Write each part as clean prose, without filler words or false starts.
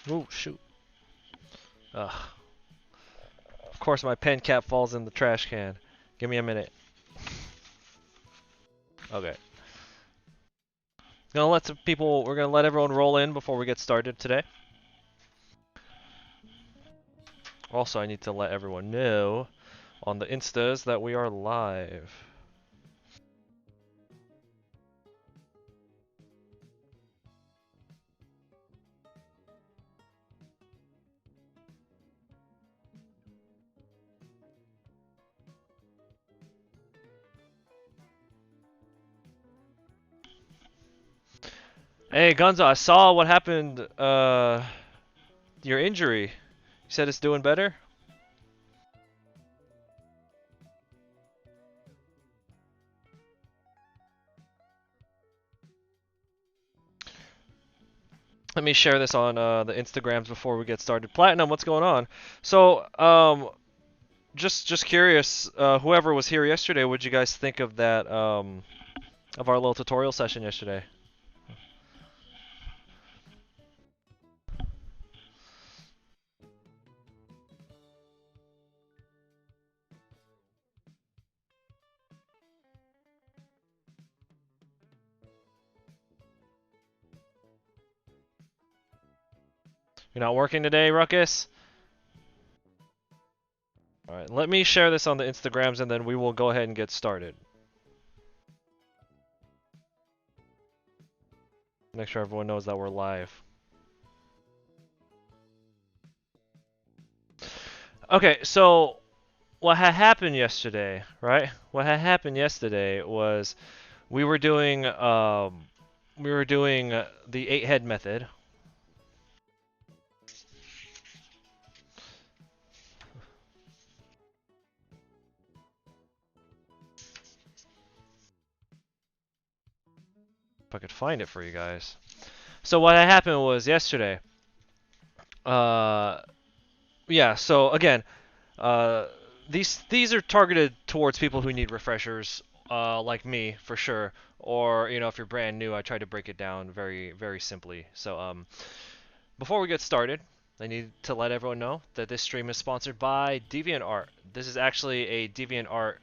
Oh, shoot. Ugh. Of course my pen cap falls in the trash can. Give me a minute. Okay. We're gonna let everyone roll in before we get started today. Also, I need to let everyone know on the Instas that we are live. Hey, Gunzo, I saw what happened, your injury. You said it's doing better? Let me share this on the Instagrams before we get started. Platinum, what's going on? So, just curious, whoever was here yesterday, what'd you guys think of that, of our little tutorial session yesterday? You're not working today, Ruckus? Alright, let me share this on the Instagrams and then we will go ahead and get started. Make sure everyone knows that we're live. Okay, so what had happened yesterday, right? What had happened yesterday was we were doing the 8-head method. If I could find it for you guys. So what had happened was yesterday. Yeah. So again, uh, these are targeted towards people who need refreshers, like me for sure. Or if you're brand new, I try to break it down very simply. So before we get started, I need to let everyone know that this stream is sponsored by DeviantArt. This is actually a DeviantArt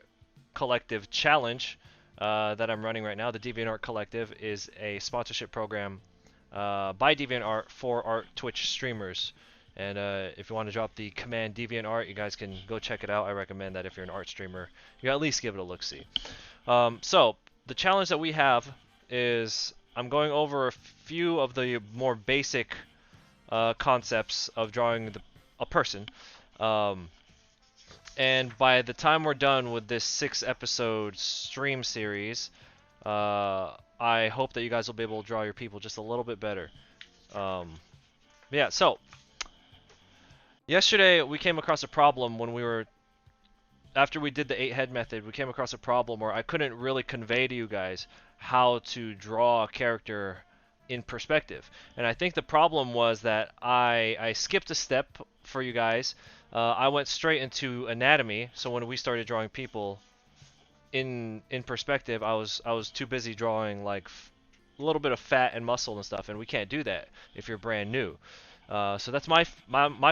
collective challenge that I'm running right now. The DeviantArt Collective is a sponsorship program by DeviantArt for art Twitch streamers. And if you want to drop the command DeviantArt, you guys can go check it out. I recommend that if you're an art streamer, you at least give it a look-see. So the challenge that we have is I'm going over a few of the more basic concepts of drawing a person. And by the time we're done with this 6-episode stream series, I hope that you guys will be able to draw your people just a little bit better. Yeah, so yesterday we came across a problem after we did the 8-head method, we came across a problem where I couldn't really convey to you guys how to draw a character in perspective. And I think the problem was that I skipped a step for you guys. I went straight into anatomy, so when we started drawing people in perspective, I was too busy drawing like a little bit of fat and muscle and stuff, and we can't do that if you're brand new. So that's my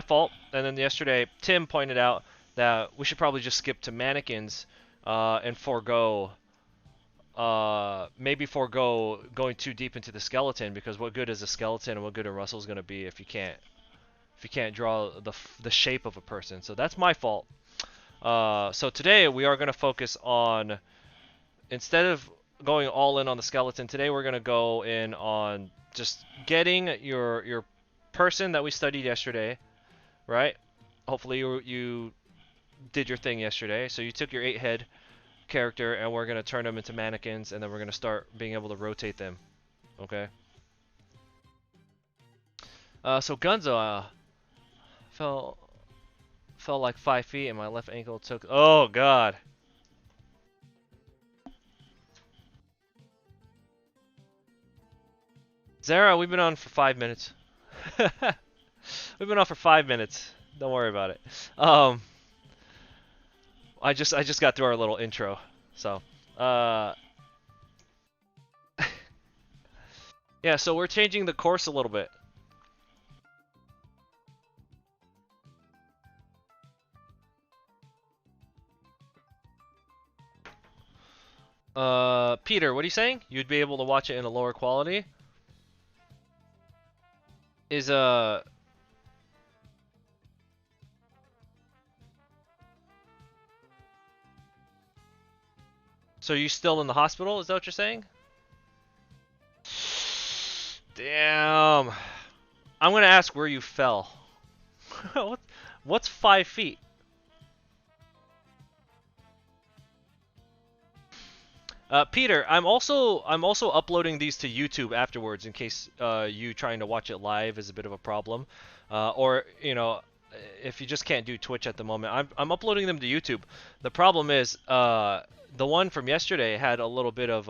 fault. And then yesterday, Tim pointed out that we should probably just skip to mannequins and maybe forego going too deep into the skeleton, because what good is a skeleton and what good a muscle is going to be if you can't draw the shape of a person. So that's my fault. So today we are going to focus on, instead of going all in on the skeleton, today we're going to go in on just getting your person that we studied yesterday, right? Hopefully you did your thing yesterday. So you took your 8-head character and we're going to turn them into mannequins, and then we're going to start being able to rotate them. Okay? So Gunzo fell like 5 feet and my left ankle took... Oh, God. Zara, we've been on for 5 minutes. We've been on for 5 minutes. Don't worry about it. I just got through our little intro. So, yeah, so we're changing the course a little bit. Peter, what are you saying? You'd be able to watch it in a lower quality? Is so you still in the hospital? Is that what you're saying? Damn. I'm gonna ask where you fell. What's 5 feet? Peter, I'm also uploading these to YouTube afterwards in case you trying to watch it live is a bit of a problem, or if you just can't do Twitch at the moment. I'm uploading them to YouTube. The problem is the one from yesterday had a little bit of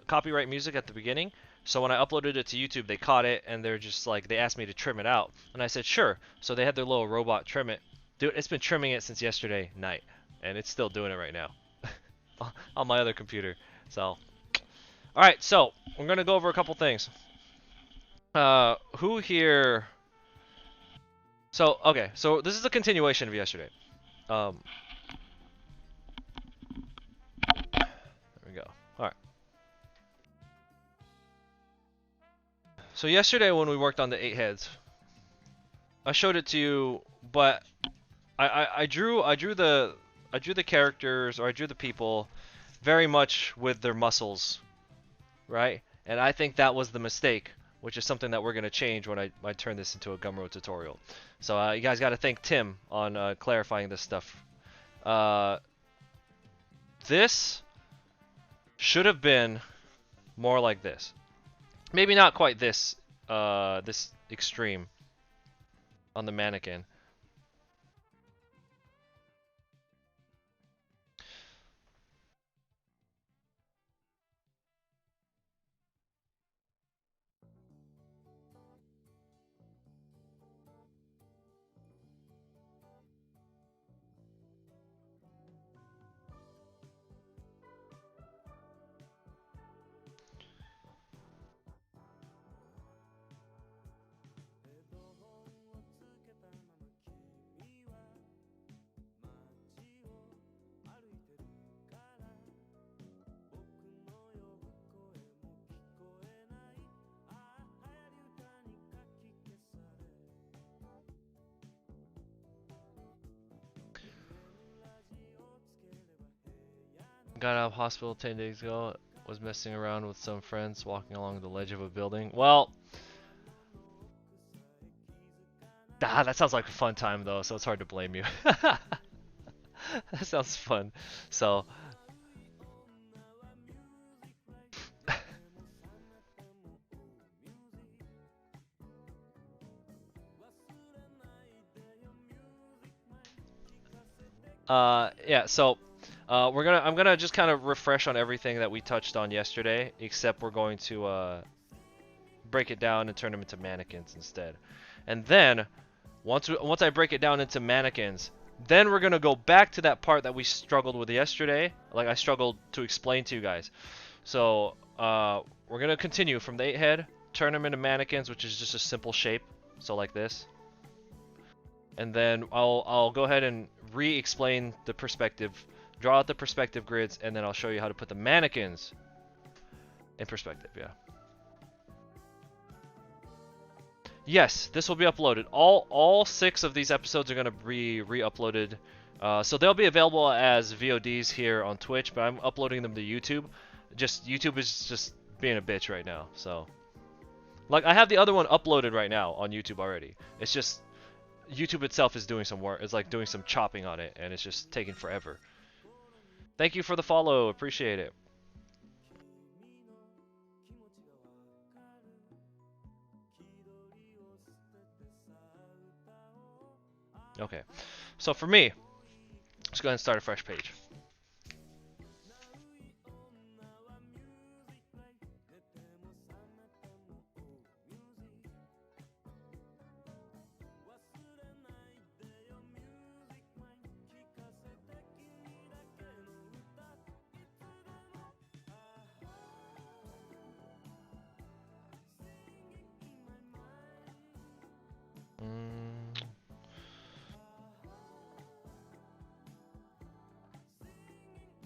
copyright music at the beginning. So when I uploaded it to YouTube, they caught it and they're just like they asked me to trim it out, and I said sure. So they had their little robot trim it. Dude, it's been trimming it since yesterday night, and it's still doing it right now on my other computer. So, all right. So we're gonna go over a couple things. Who here? So okay. So this is a continuation of yesterday. Um, there we go. All right. So yesterday when we worked on the 8 heads, I showed it to you, but I drew the characters, or I drew the people very much with their muscles, right? And I think that was the mistake, which is something that we're gonna change when I turn this into a Gumroad tutorial. So you guys got to thank Tim on clarifying this stuff. Uh, this should have been more like this. Maybe not quite this extreme on the mannequin. Got out of hospital 10 days ago. Was messing around with some friends walking along the ledge of a building. Well, that sounds like a fun time though, so it's hard to blame you. That sounds fun. So, yeah, so I'm gonna just kind of refresh on everything that we touched on yesterday, except we're going to break it down and turn them into mannequins instead. And then once I break it down into mannequins, then we're gonna go back to that part that we struggled with yesterday, like I struggled to explain to you guys. So we're gonna continue from the 8 head, turn them into mannequins, which is just a simple shape, so like this. And then I'll go ahead and re-explain the perspective, draw out the perspective grids, and then I'll show you how to put the mannequins in perspective. Yeah. Yes, this will be uploaded. All 6 of these episodes are gonna be re-uploaded. So they'll be available as VODs here on Twitch, but I'm uploading them to YouTube. Just YouTube is just being a bitch right now. So, like, I have the other one uploaded right now on YouTube already. It's just YouTube itself is doing some work. It's like doing some chopping on it, and it's just taking forever. Thank you for the follow. Appreciate it. Okay. So for me, let's go ahead and start a fresh page. Mm.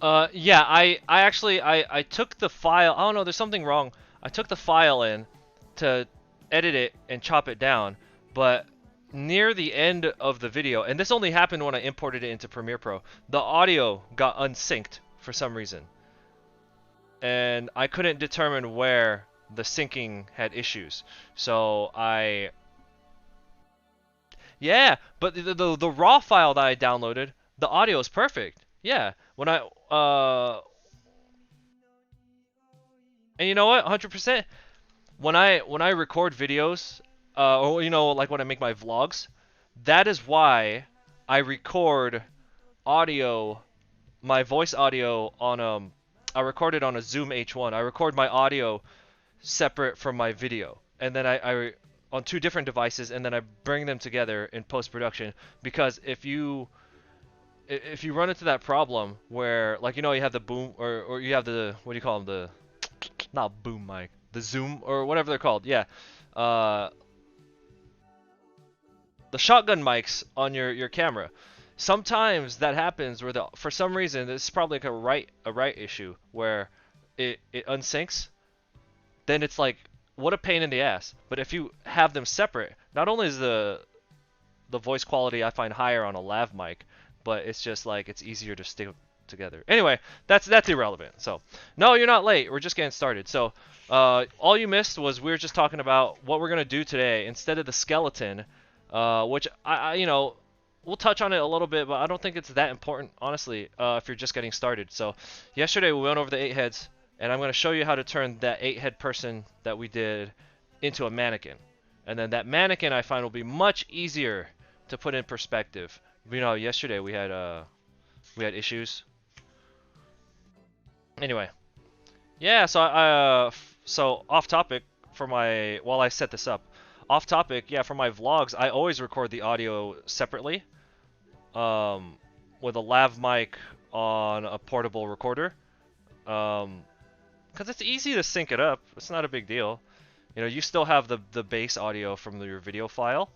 Yeah, I actually I took the file. Oh no, there's something wrong. I took the file in to edit it and chop it down, but near the end of the video, and this only happened when I imported it into Premiere Pro, the audio got unsynced for some reason, and I couldn't determine where the syncing had issues. So yeah, but the raw file that I downloaded, the audio is perfect. Yeah, when I and you know what, 100%. When I record videos, or like when I make my vlogs, that is why I record audio, my voice audio on I record it on a Zoom H1. I record my audio separate from my video, and then I on two different devices, and then I bring them together in post production. Because if you run into that problem where, like, you have the boom, or you have the, what do you call them, the, not boom mic, the zoom or whatever they're called, yeah, uh, the shotgun mics on your camera. Sometimes that happens where for some reason, it's probably like a right issue where it unsyncs. Then it's like, what a pain in the ass. But if you have them separate, not only is the voice quality I find higher on a lav mic, but it's just like it's easier to stick together. Anyway, that's irrelevant. So no, you're not late. We're just getting started. So all you missed was we were just talking about what we're gonna do today instead of the skeleton, which I we'll touch on it a little bit, but I don't think it's that important, honestly, if you're just getting started. So yesterday we went over the 8 heads, and I'm gonna show you how to turn that 8-head person that we did into a mannequin. And then that mannequin I find will be much easier to put in perspective. Yesterday we had issues. Anyway, yeah. So off topic for my while I set this up. Off topic, yeah. For my vlogs, I always record the audio separately, with a lav mic on a portable recorder, because it's easy to sync it up. It's not a big deal. You still have the base audio from your video file,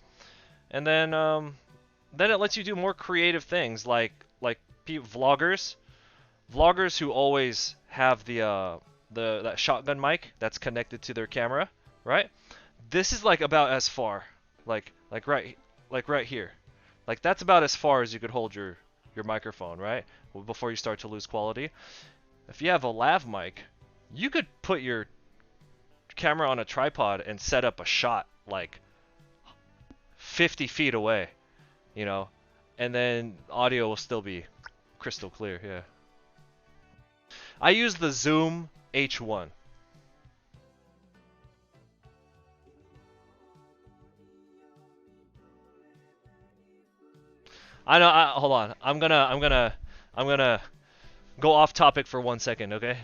and then it lets you do more creative things like vloggers who always have the that shotgun mic that's connected to their camera, right? This is like about as far, like right here, like that's about as far as you could hold your microphone, right? Before you start to lose quality. If you have a lav mic, you could put your camera on a tripod and set up a shot like 50 feet away, and then audio will still be crystal clear. Yeah. I use the Zoom H1. I know. Hold on. I'm gonna go off topic for 1 second, okay?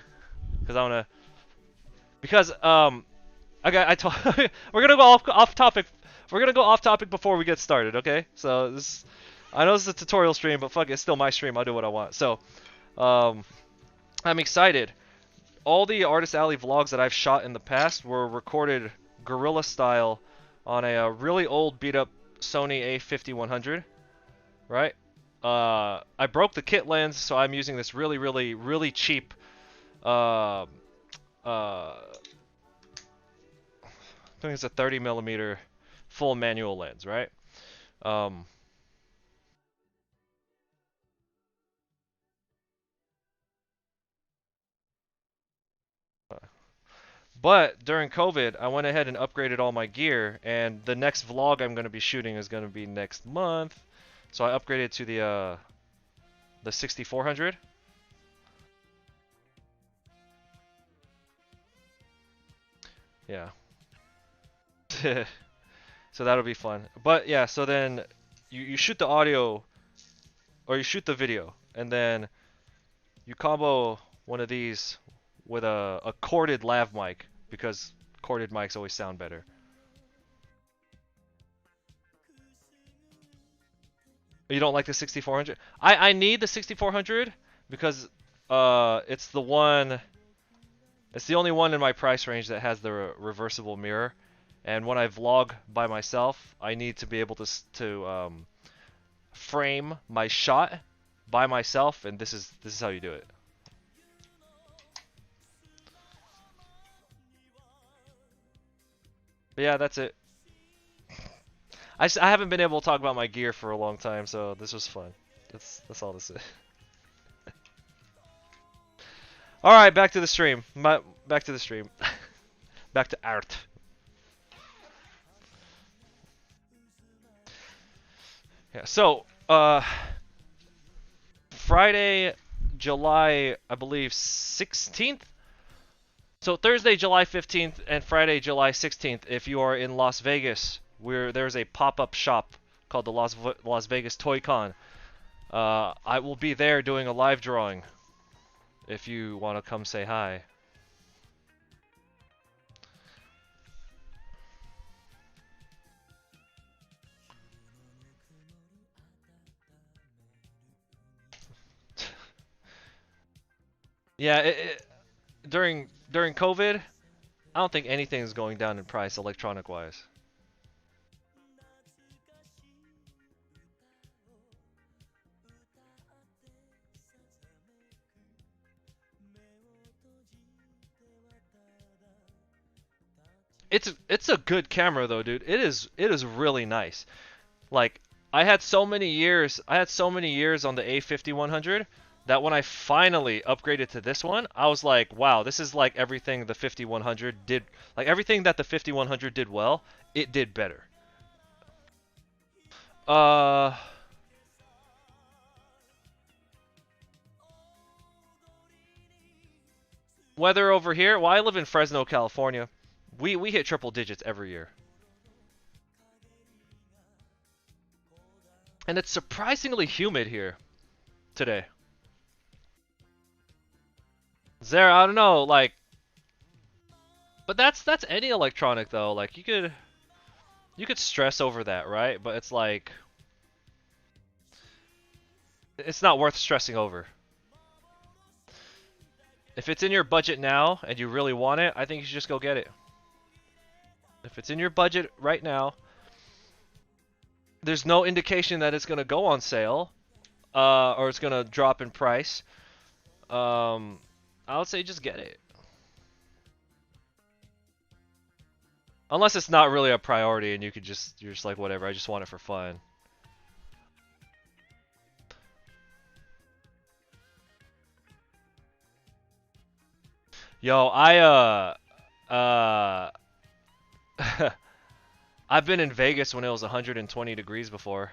Because I wanna. Because okay, we're gonna go off topic. We're gonna go off topic before we get started, okay? So I know this is a tutorial stream, but fuck it, it's still my stream. I'll do what I want. So, I'm excited. All the Artist Alley vlogs that I've shot in the past were recorded guerrilla style on a really old beat up Sony A5100, right? I broke the kit lens, so I'm using this really, really, really cheap I think it's a 30mm full manual lens, right? Um, but during COVID, I went ahead and upgraded all my gear, and the next vlog I'm going to be shooting is going to be next month. So I upgraded to the 6400. Yeah. So that'll be fun. But yeah, so then you shoot the audio, or you shoot the video, and then you combo one of these with a corded lav mic, because corded mics always sound better. You don't like the 6400? I need the 6400 because it's the only one in my price range that has the reversible mirror, and when I vlog by myself, I need to be able to frame my shot by myself, and this is how you do it. But yeah, that's it. I haven't been able to talk about my gear for a long time, so this was fun. That's all this is. All right, back to the stream. Back to the stream. Back to art. Yeah. So, Friday, July, I believe 16th. So Thursday, July 15th, and Friday, July 16th. If you are in Las Vegas, there's a pop-up shop called the Las Vegas Toy Con. I will be there doing a live drawing. If you want to come say hi. Yeah, during COVID, I don't think anything's going down in price electronic wise. It's a good camera though, dude. It is really nice. Like I had so many years on the A5100 that when I finally upgraded to this one, I was like, wow, this is like everything the 5100 did, like everything that the 5100 did well, it did better. Uh, Weather over here, well, I live in Fresno, California. We hit triple digits every year. And it's surprisingly humid here today. There, I don't know, like, but that's any electronic though. Like you could stress over that, right? But it's like it's not worth stressing over. If it's in your budget now and you really want it, I think you should just go get it. If it's in your budget right now, there's no indication that it's gonna go on sale, or it's gonna drop in price. Um, I would say just get it. Unless it's not really a priority and you're just like whatever, I just want it for fun. Yo, uh I've been in Vegas when it was 120 degrees before.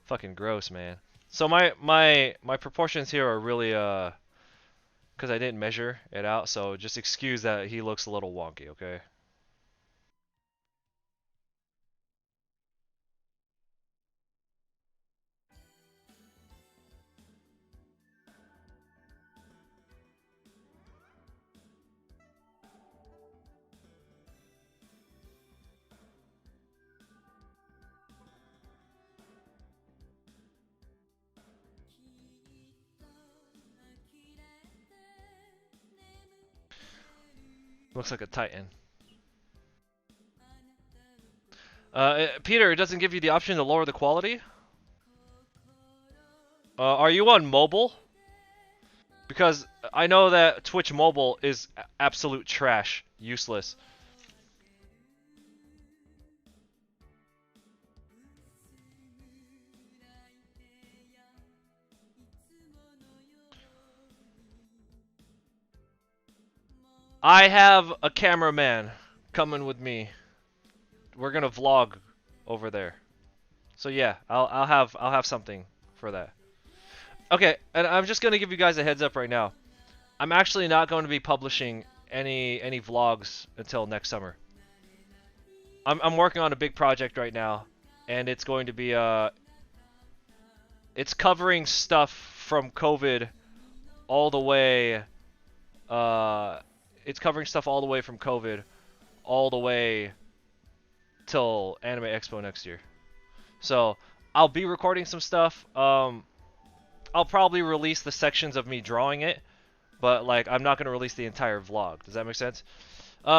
Fucking gross, man. So my proportions here are really because I didn't measure it out, so just excuse that he looks a little wonky, okay? Looks like a Titan. Peter, it doesn't give you the option to lower the quality? Are you on mobile? Because I know that Twitch mobile is absolute trash, useless. I have a cameraman coming with me. We're gonna vlog over there. So yeah, I'll have something for that. Okay, and I'm just gonna give you guys a heads up right now. I'm actually not going to be publishing any vlogs until next summer. I'm working on a big project right now, and it's going to be it's covering stuff from COVID all the way it's covering stuff all the way from COVID all the way till Anime Expo next year. So I'll be recording some stuff. I'll probably release the sections of me drawing it, but like I'm not gonna release the entire vlog. Does that make sense? You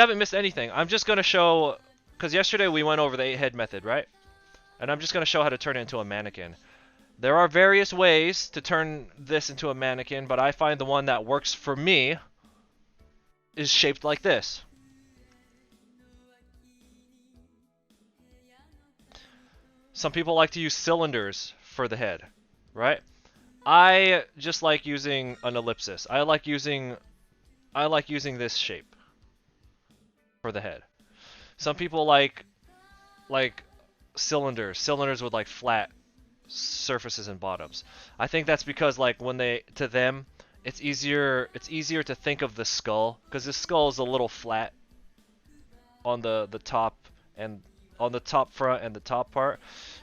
haven't missed anything. I'm just gonna show, because yesterday we went over the 8-head method, right? and I'm just going to show how to turn it into a mannequin. There are various ways to turn this into a mannequin, but I find the one that works for me is shaped like this. Some people like to use cylinders for the head, right? I just like using an ellipsis. I like using this shape for the head. Some people like cylinders with like flat surfaces and bottoms. I think that's because like when they to them it's easier to think of the skull because the skull is a little flat on the top and on the top front and the top part,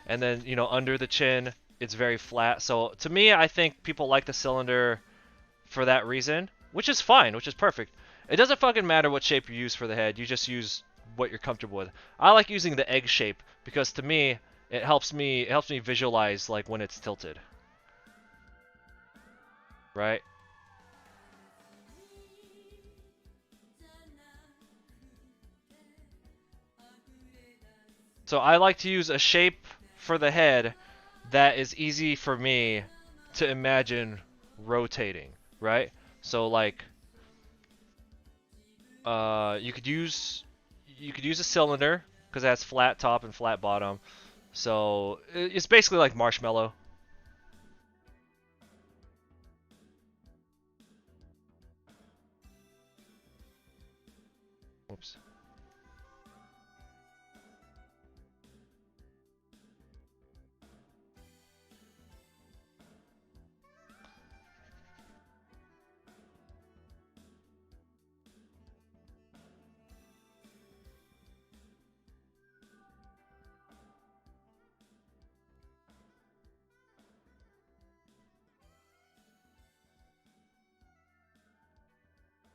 and then under the chin it's very flat. So to me, I think people like the cylinder for that reason, which is fine, which is perfect. It doesn't fucking matter what shape you use for the head. You just use what you're comfortable with. I like using the egg shape because to me it helps me visualize like when it's tilted, right? So I like to use a shape for the head that is easy for me to imagine rotating, right? So like you could use a cylinder because it has flat top and flat bottom. So it's basically like marshmallow. Oops.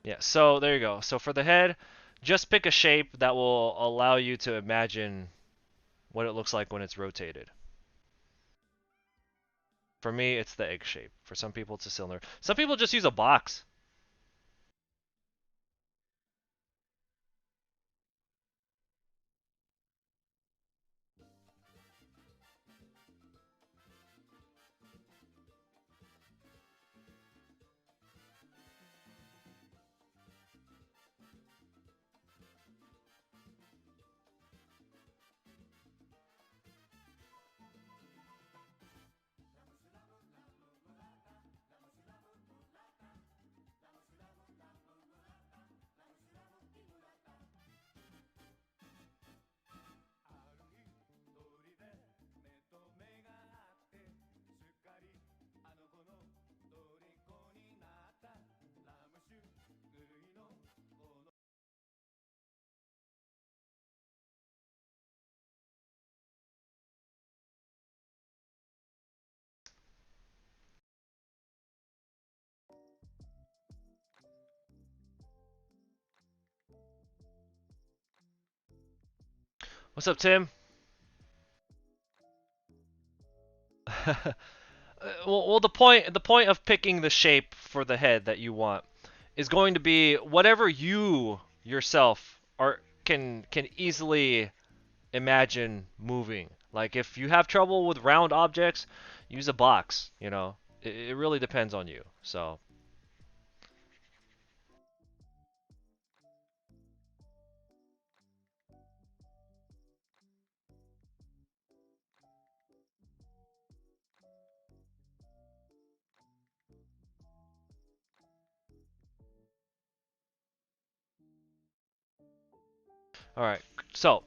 Yeah, so there you go. So for the head, just pick a shape that will allow you to imagine what it looks like when it's rotated. For me, it's the egg shape. For some people, it's a cylinder. Some people just use a box. What's up, Tim? Well, the point of picking the shape for the head that you want is going to be whatever you yourself are can easily imagine moving. Like if you have trouble with round objects, use a box. It really depends on you. So, all right. So,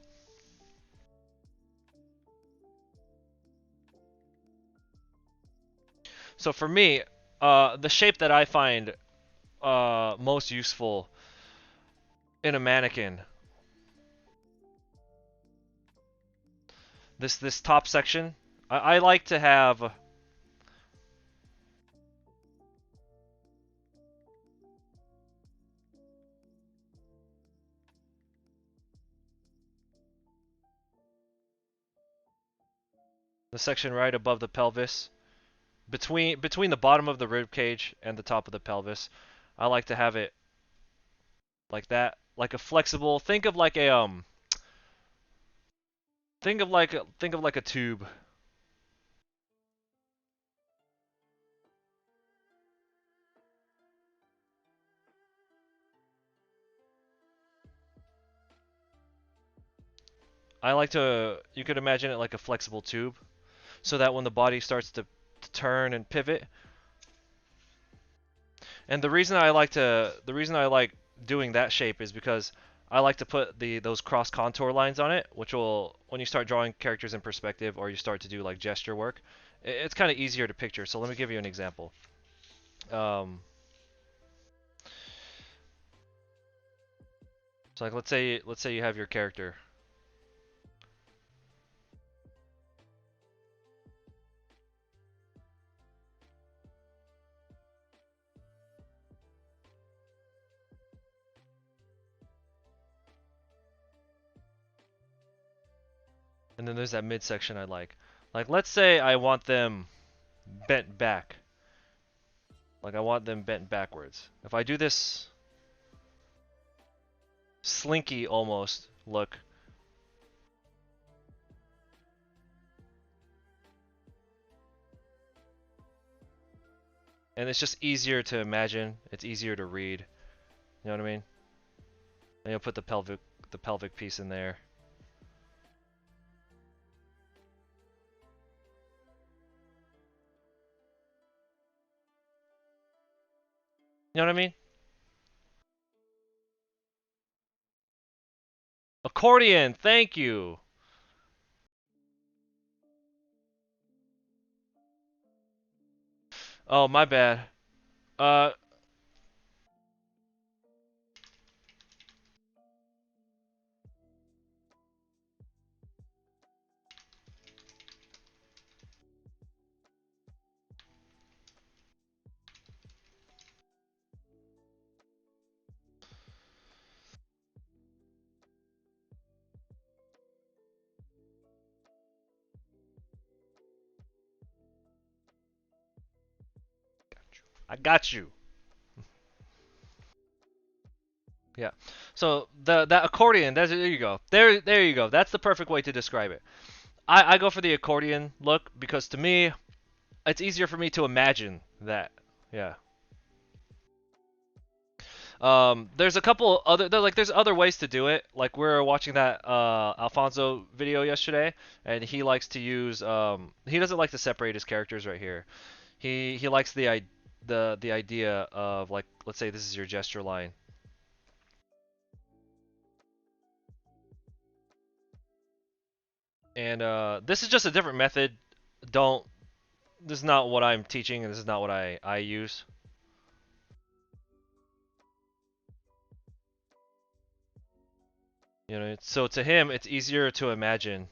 so for me, the shape that I find most useful in a mannequin, this top section, I like to have the section right above the pelvis, between the bottom of the rib cage and the top of the pelvis. I like to have it like that, like a flexible. Think of like Think of like a tube. You could imagine it like a flexible tube, so that when the body starts to turn and pivot. And the reason I like doing that shape is because I like to put those cross contour lines on it, which will, when you start drawing characters in perspective or you start to do like gesture work, it's kind of easier to picture. So let me give you an example. Um, so like let's say you have your character, and then there's that midsection I like. Like let's say I want them bent back. Like I want them bent backwards. If I do this slinky almost look, and it's just easier to imagine, it's easier to read. You know what I mean? And you'll put the pelvic piece in there. You know what I mean? Accordion, thank you. Oh, my bad. Uh, I got you. Yeah. So that accordion, there you go. There you go. That's the perfect way to describe it. I go for the accordion look because to me, it's easier for me to imagine that. Yeah. There's a couple other there's other ways to do it. Like we were watching that Alfonso video yesterday, and he likes to use he doesn't like to separate his characters right here. He likes the idea of like, let's say this is your gesture line, and this is just a different method. Don't This is not what I'm teaching, and this is not what I use. You know, so to him, it's easier to imagine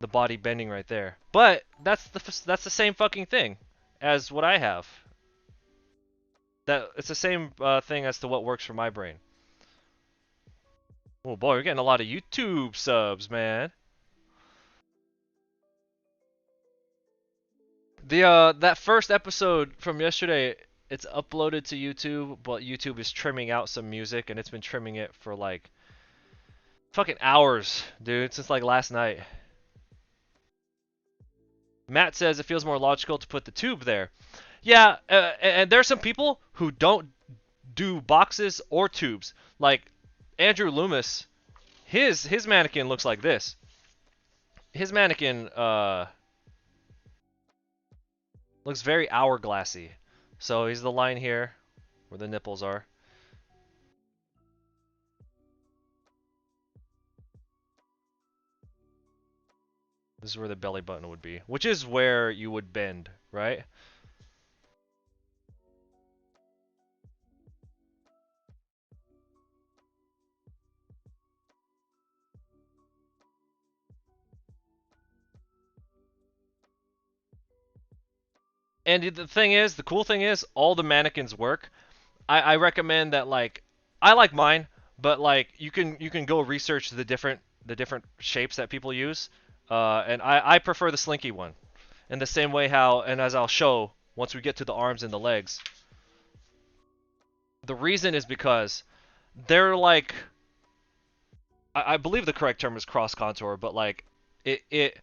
the body bending right there. But that's the same fucking thing as what I have. That it's the same thing as to what works for my brain. Oh boy, we're getting a lot of YouTube subs, man. The that first episode from yesterday, it's uploaded to YouTube, but YouTube is trimming out some music, and it's been trimming it for like fucking hours, dude, since like last night. Matt says it feels more logical to put the tube there. Yeah, and there's some people who don't do boxes or tubes. Like Andrew Loomis, his mannequin looks like this. His mannequin looks very hourglassy. So he's the line here where the nipples are. This is where the belly button would be, which is where you would bend, right? And the thing is, the cool thing is, all the mannequins work. I recommend that, like, I like mine, but like you can go research the different shapes that people use. And I prefer the slinky one. In the same way how, and as I'll show once we get to the arms and the legs, the reason is because they're like I believe the correct term is cross contour, but like it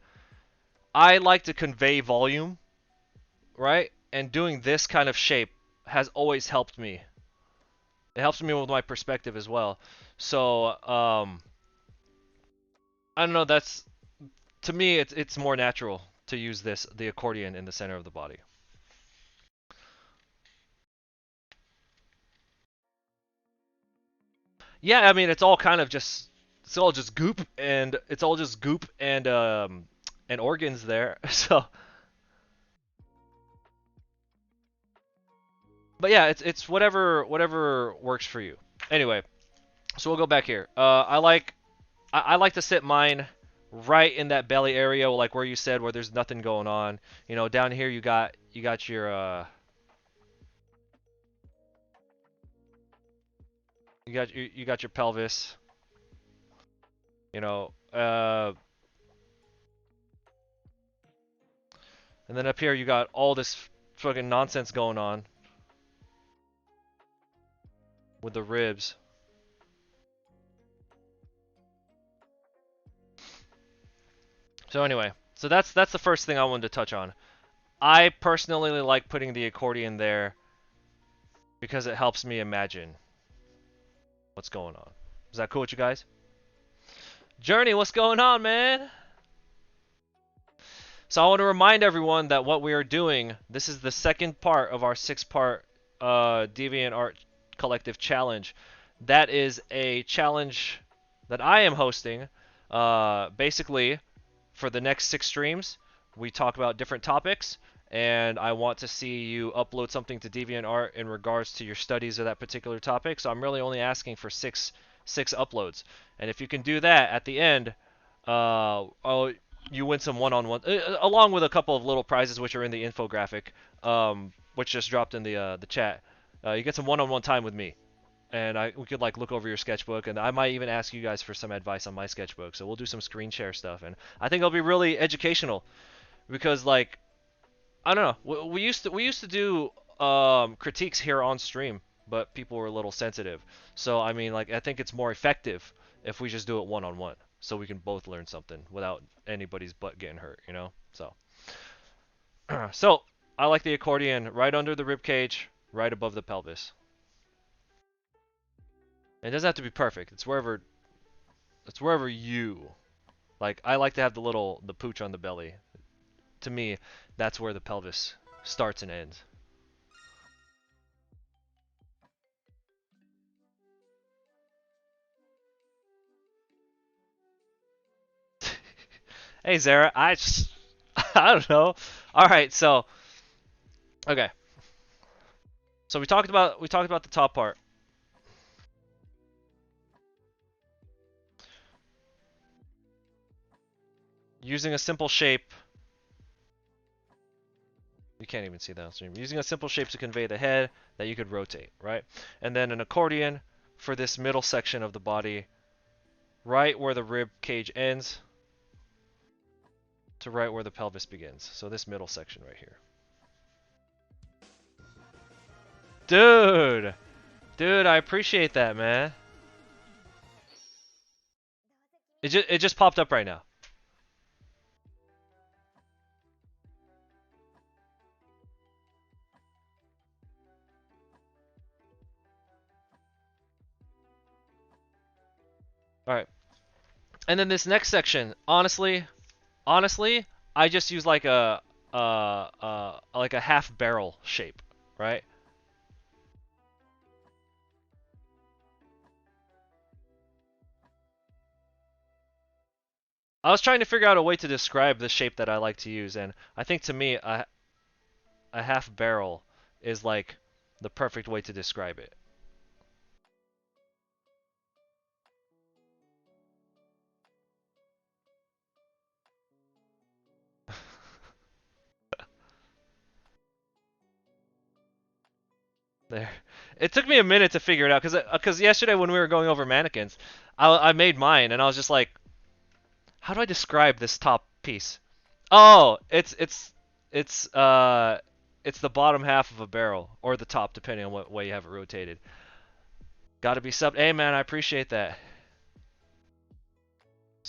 I like to convey volume, right? And doing this kind of shape has always helped me. It helps me with my perspective as well. So I don't know. That's to me, it's more natural to use the accordion in the center of the body. Yeah, I mean it's all just goop and organs there. So, but yeah, it's whatever works for you. Anyway, so we'll go back here. I like to sit mine right in that belly area, like where you said, where there's nothing going on. You know, down here you got your you got your pelvis. You know, and then up here you got all this fucking nonsense going on with the ribs. So anyway, so that's the first thing I wanted to touch on. I personally like putting the accordion there because it helps me imagine what's going on. Is that cool with you guys? Journey, what's going on, man? So I want to remind everyone that what we are doing, this is the second part of our six-part DeviantArt Collective Challenge. That is a challenge that I am hosting. Basically, for the next 6 streams, we talk about different topics, and I want to see you upload something to DeviantArt in regards to your studies of that particular topic. So I'm really only asking for six uploads, and if you can do that at the end, oh, you win some one-on-one, along with a couple of little prizes which are in the infographic, which just dropped in the chat. You get some one-on-one time with me, and we could like look over your sketchbook, and I might even ask you guys for some advice on my sketchbook. So we'll do some screen share stuff, and I think it'll be really educational because like I don't know, we used to do critiques here on stream, but people were a little sensitive. So I mean, like I think it's more effective if we just do it one-on-one, so we can both learn something without anybody's butt getting hurt, you know? So so I like the accordion right under the rib cage, right above the pelvis. It doesn't have to be perfect. It's wherever you like. I like to have the pooch on the belly. To me, that's where the pelvis starts and ends. Hey Zara, I don't know. All right, so okay. So we talked about the top part. Using a simple shape. You can't even see that on stream. Using a simple shape to convey the head that you could rotate, right? And then an accordion for this middle section of the body, right where the rib cage ends to right where the pelvis begins. So this middle section right here. Dude! Dude, I appreciate that, man. It just popped up right now. All right. And then this next section, honestly, I just use like a half barrel shape, right? I was trying to figure out a way to describe the shape that I like to use, and I think to me a half barrel is like the perfect way to describe it. There. It took me a minute to figure it out because yesterday when we were going over mannequins, I made mine and I was just like, how do I describe this top piece? Oh, it's the bottom half of a barrel or the top depending on what way you have it rotated. Got to be sub. Hey man, I appreciate that.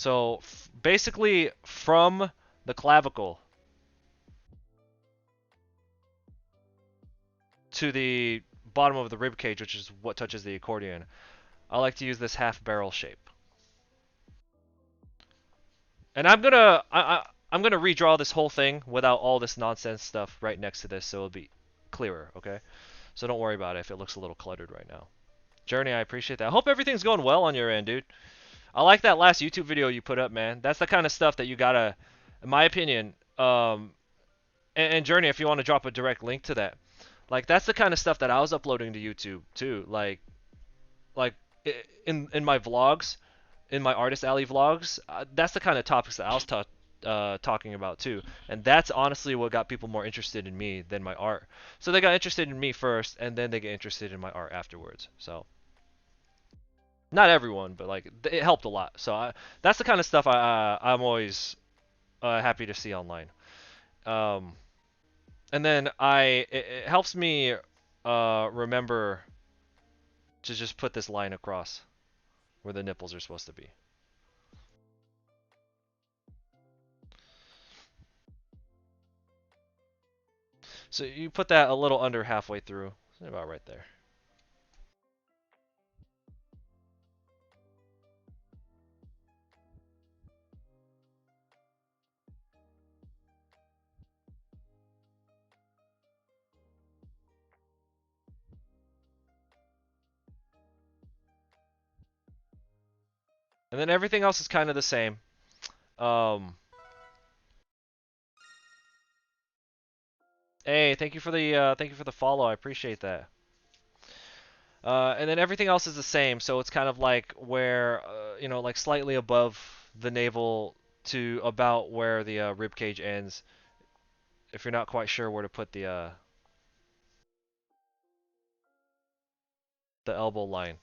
So basically from the clavicle to the bottom of the rib cage, which is what touches the accordion, I like to use this half barrel shape. And I'm gonna redraw this whole thing without all this nonsense stuff right next to this, so it'll be clearer, okay? So don't worry about it if it looks a little cluttered right now. Journey, I appreciate that. I hope everything's going well on your end, dude. I like that last YouTube video you put up, man. That's the kind of stuff that you gotta, in my opinion, and Journey, if you want to drop a direct link to that, like that's the kind of stuff that I was uploading to YouTube too. Like in my vlogs, in my Artist Alley vlogs, that's the kind of topics that I was talking about too. And that's honestly what got people more interested in me than my art. So they got interested in me first, and then they get interested in my art afterwards. So not everyone, but like it helped a lot. So that's the kind of stuff I'm always happy to see online. Um, and then it helps me remember to just put this line across where the nipples are supposed to be. So you put that a little under halfway through, about right there. And then everything else is kind of the same. Um, hey, thank you for the follow. I appreciate that. And then everything else is the same, so it's kind of like where you know, like slightly above the navel to about where the rib cage ends. If you're not quite sure where to put the elbow line.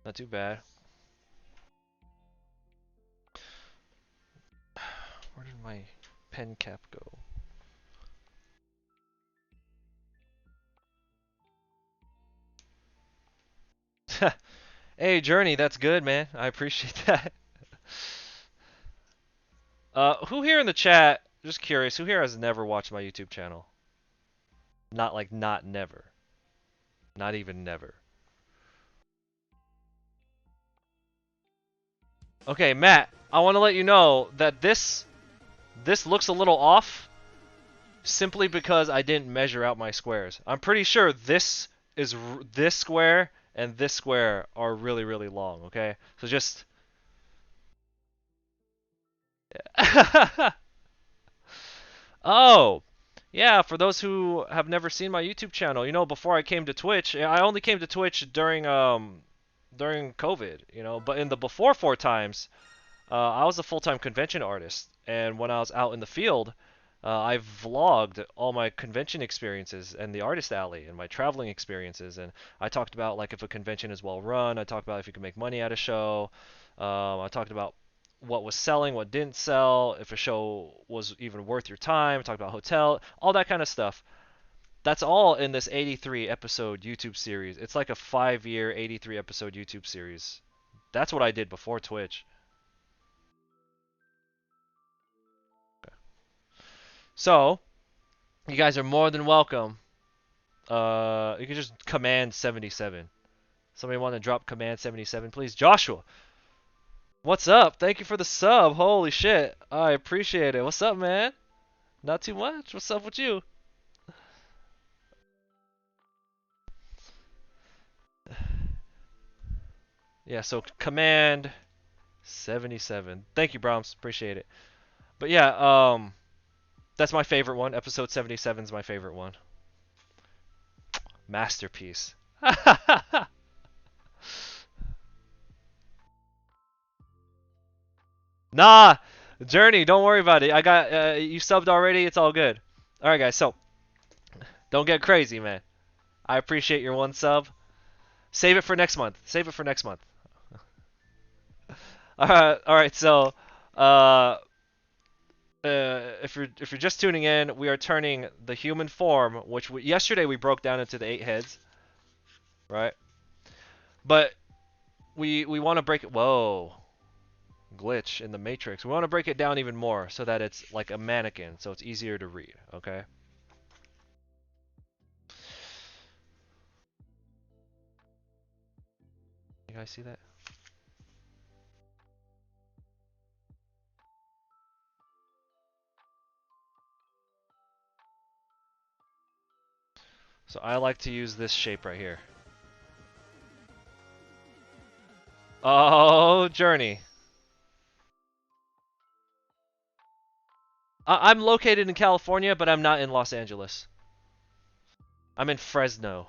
Not too bad. Where did my pen cap go? Hey, Journey, that's good, man. I appreciate that. Who here in the chat, just curious, who here has never watched my YouTube channel? Not like, not never. Not even never. Okay, Matt, I want to let you know that this looks a little off simply because I didn't measure out my squares. I'm pretty sure this square and this square are really, really long, okay? So just... Oh! Yeah, for those who have never seen my YouTube channel, you know, before I came to Twitch, I only came to Twitch during COVID, you know, but in the before 4 times, I was a full-time convention artist, and when I was out in the field, I vlogged all my convention experiences and the artist alley and my traveling experiences, and I talked about like if a convention is well run, I talked about if you can make money at a show, I talked about what was selling, what didn't sell, if a show was even worth your time, I talked about hotel, all that kind of stuff. That's all in this 83 episode YouTube series. It's like a 5-year 83 episode YouTube series. That's what I did before Twitch. So, you guys are more than welcome. You can just command 77. Somebody want to drop command 77, please? Joshua, what's up? Thank you for the sub. Holy shit. I appreciate it. What's up, man? Not too much. What's up with you? Yeah, so command 77. Thank you, Brahms. Appreciate it. But yeah, that's my favorite one. Episode 77 is my favorite one. Masterpiece. Nah, Journey, don't worry about it. I got you subbed already. It's all good. All right, guys. So don't get crazy, man. I appreciate your one sub. Save it for next month. Save it for next month. All right. So, uh, if you're just tuning in, we are turning the human form, which yesterday we broke down into the 8 heads, right? But we want to break it. Whoa, glitch in the matrix. We want to break it down even more so that it's like a mannequin, so it's easier to read. Okay. You guys see that? So I like to use this shape right here. Oh, Journey. I'm located in California, but I'm not in Los Angeles. I'm in Fresno.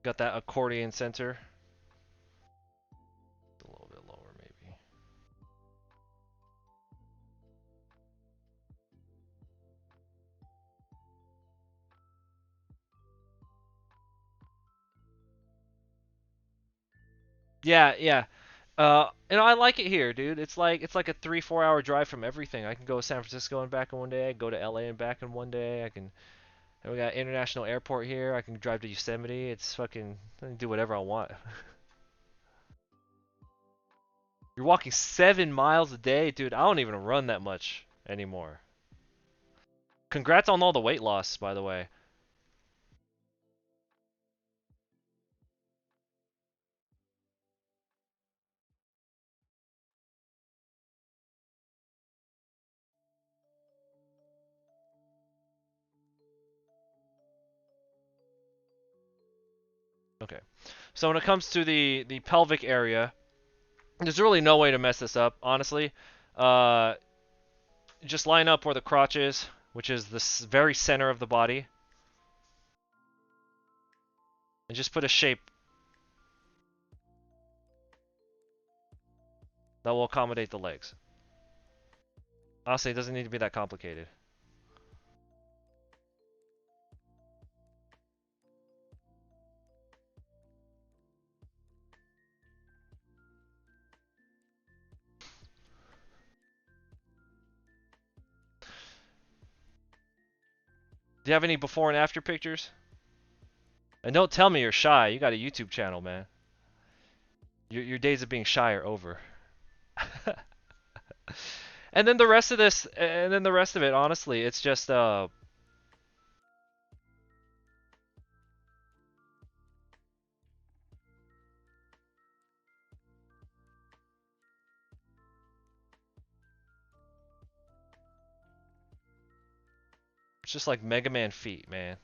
Got that accordion center. A little bit lower, maybe. Yeah, yeah. I like it here, dude. It's like a 3-4 hour drive from everything. I can go to San Francisco and back in one day. I can go to LA and back in one day. And we got international airport here. I can drive to Yosemite. It's fucking. I can do whatever I want. You're walking 7 miles a day, dude. I don't even run that much anymore. Congrats on all the weight loss, by the way. Okay. So when it comes to the pelvic area, there's really no way to mess this up, honestly. Uh, just line up where the crotch is, which is the very center of the body, and just put a shape that will accommodate the legs. Honestly, it doesn't need to be that complicated. Do you have any before and after pictures? And don't tell me you're shy. You got a YouTube channel, man. Your days of being shy are over. And then the rest of this, and then the rest of it, honestly, it's just like Mega Man feet, man.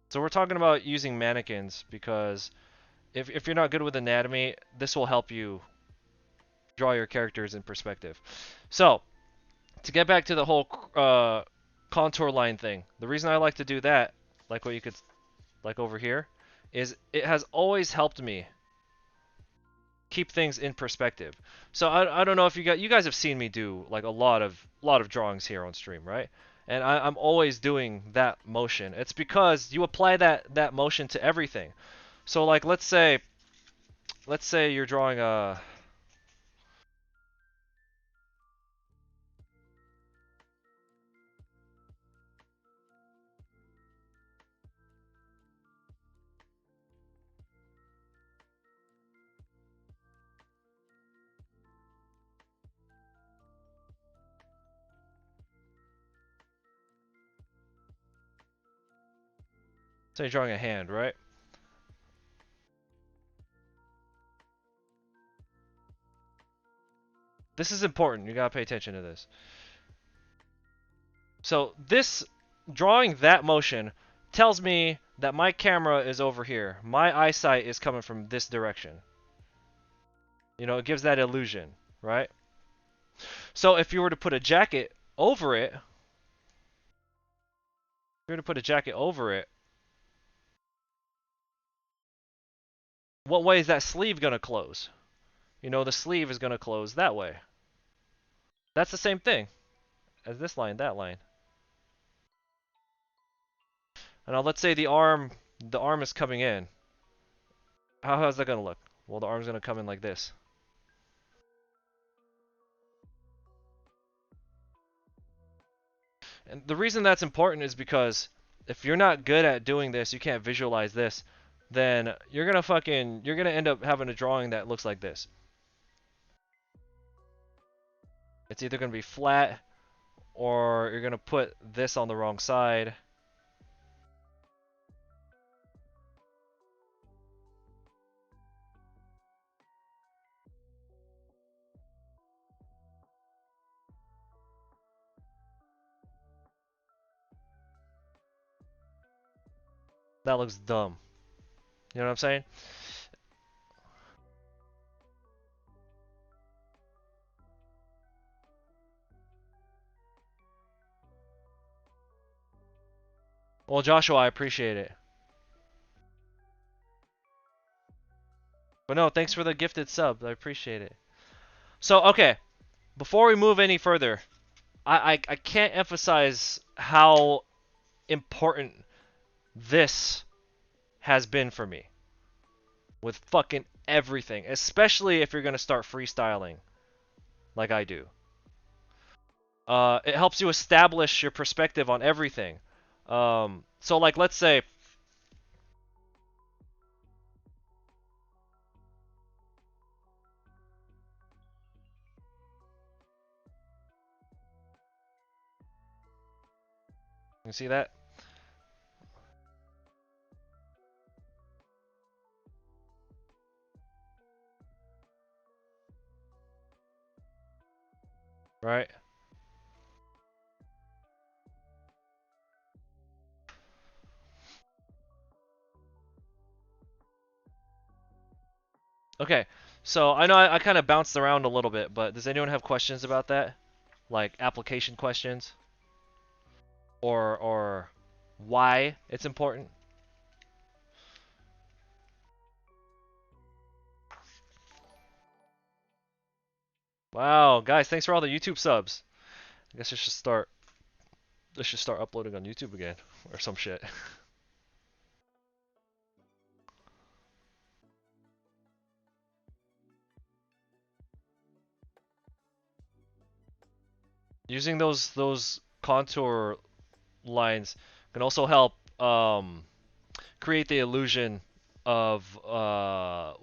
So we're talking about using mannequins because if you're not good with anatomy, this will help you draw your characters in perspective. So, to get back to the whole contour line thing, the reason I like to do that, like what you could, like over here, is it has always helped me keep things in perspective. So I don't know if you guys have seen me do like a lot of drawings here on stream, right? And I'm always doing that motion. It's because you apply that motion to everything. So like let's say you're drawing a say you're drawing a hand, right? This is important. You gotta pay attention to this. So this drawing that motion tells me that my camera is over here. My eyesight is coming from this direction. You know, it gives that illusion, right? So if you were to put a jacket over it, what way is that sleeve going to close? You know, the sleeve is going to close that way. That's the same thing as this line, that line. And now let's say the arm is coming in. How's that going to look? Well, the arm's going to come in like this. And the reason that's important is because if you're not good at doing this, you can't visualize this, then you're gonna end up having a drawing that looks like this. It's either gonna be flat, or you're gonna put this on the wrong side. That looks dumb. You know what I'm saying? Well, Joshua, I appreciate it. But no, thanks for the gifted sub. I appreciate it. So, okay, before we move any further, I can't emphasize how important this has been for me. With fucking everything, especially if you're gonna start freestyling like I do. It helps you establish your perspective on everything. So like, let's say, you see that? Right? Okay, so I know I kind of bounced around a little bit, but does anyone have questions about that? Like application questions? Or why it's important? Wow, guys, thanks for all the YouTube subs. I guess I should start uploading on YouTube again or some shit. Using those contour lines can also help create the illusion of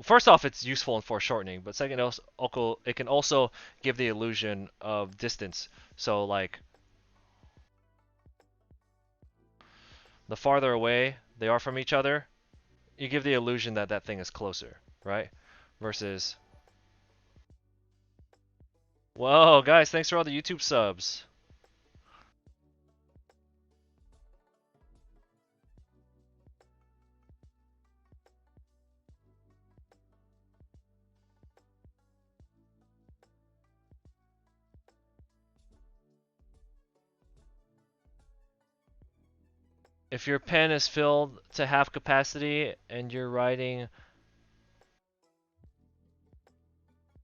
first off, it's useful in foreshortening, but second, also it can also give the illusion of distance. So like the farther away they are from each other, you give the illusion that that thing is closer, right? Versus, whoa, guys, thanks for all the YouTube subs. If your pen is filled to half capacity and you're writing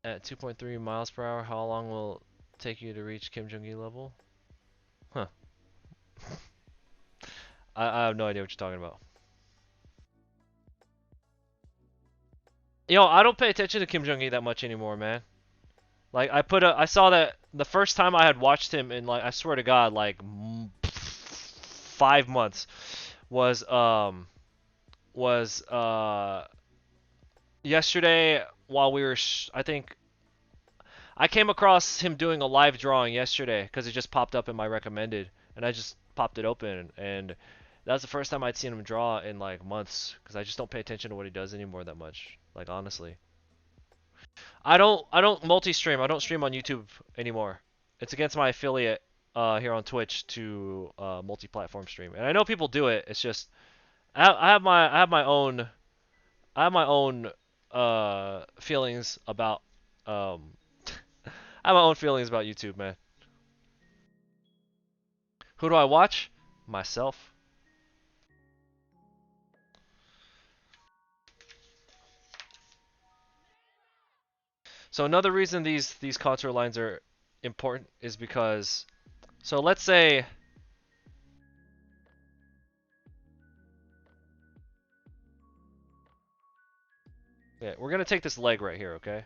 at 2.3 miles per hour, how long will it take you to reach Kim Jong-il level? Huh. I have no idea what you're talking about. Yo, I don't pay attention to Kim Jong-il that much anymore, man. Like I saw that the first time I had watched him in, like, I swear to God, like 5 months was was yesterday while we were I think I came across him doing a live drawing yesterday because it just popped up in my recommended, and I just popped it open, and that was the first time I'd seen him draw in like months because I just don't pay attention to what he does anymore that much. Like, honestly, I don't multi-stream. I don't stream on YouTube anymore. It's against my affiliate here on Twitch to multi-platform stream, and I know people do it. It's just I have my own feelings about um I have my own feelings about YouTube, man. Who do I watch? Myself. So another reason these contour lines are important is because, so let's say, yeah, we're gonna take this leg right here, okay?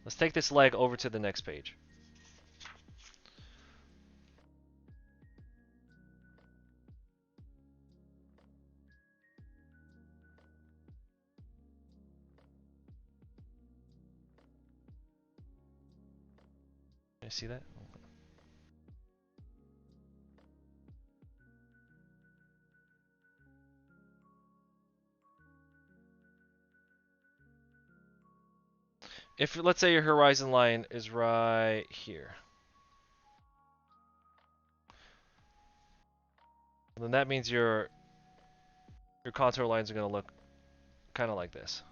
Let's take this leg over to the next page. Can you see that? If let's say your horizon line is right here, then that means your contour lines are gonna look kind of like this.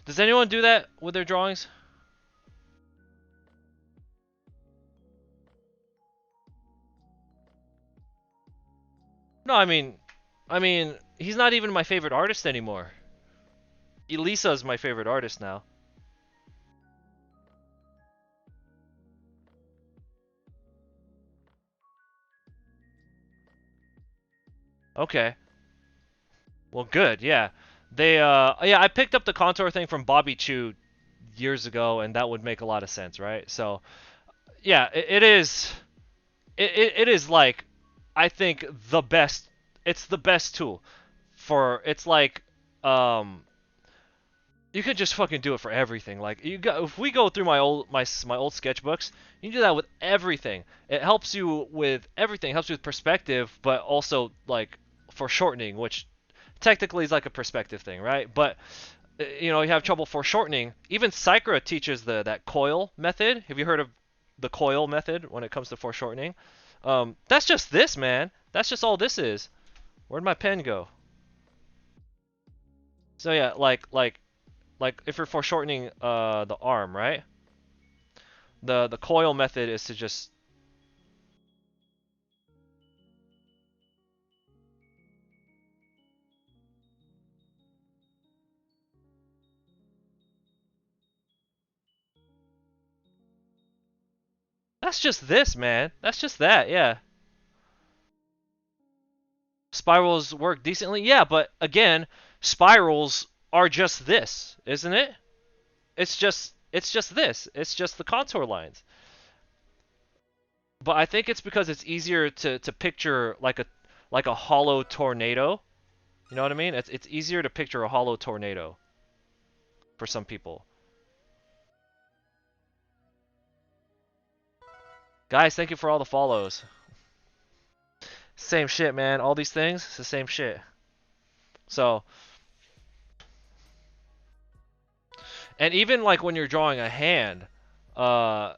Does anyone do that with their drawings? No, I mean, he's not even my favorite artist anymore. Elisa's my favorite artist now. Okay. Well, good. Yeah. Yeah, I picked up the contour thing from Bobby Chu years ago, and that would make a lot of sense, right? So, yeah, it is. It is like, I think the best. It's the best tool for. It's like, um, you could just fucking do it for everything. Like you go, if we go through my old sketchbooks, you can do that with everything. It helps you with everything. It helps you with perspective, but also like foreshortening, which technically is like a perspective thing, right? But you know, you have trouble foreshortening. Even Cycra teaches that coil method. Have you heard of the coil method when it comes to foreshortening? That's just this, man. That's just all this is. Where'd my pen go? So yeah, like if you're foreshortening the arm, right? The coil method is to just, that's just this, man. That's just that, yeah. Spirals work decently, yeah, but again, spirals are just this, isn't it? It's just this. It's just the contour lines. But I think it's because it's easier to picture like a hollow tornado. You know what I mean? It's easier to picture a hollow tornado for some people. Guys, thank you for all the follows. Same shit, man. All these things, it's the same shit. So, and even like when you're drawing a hand, uh,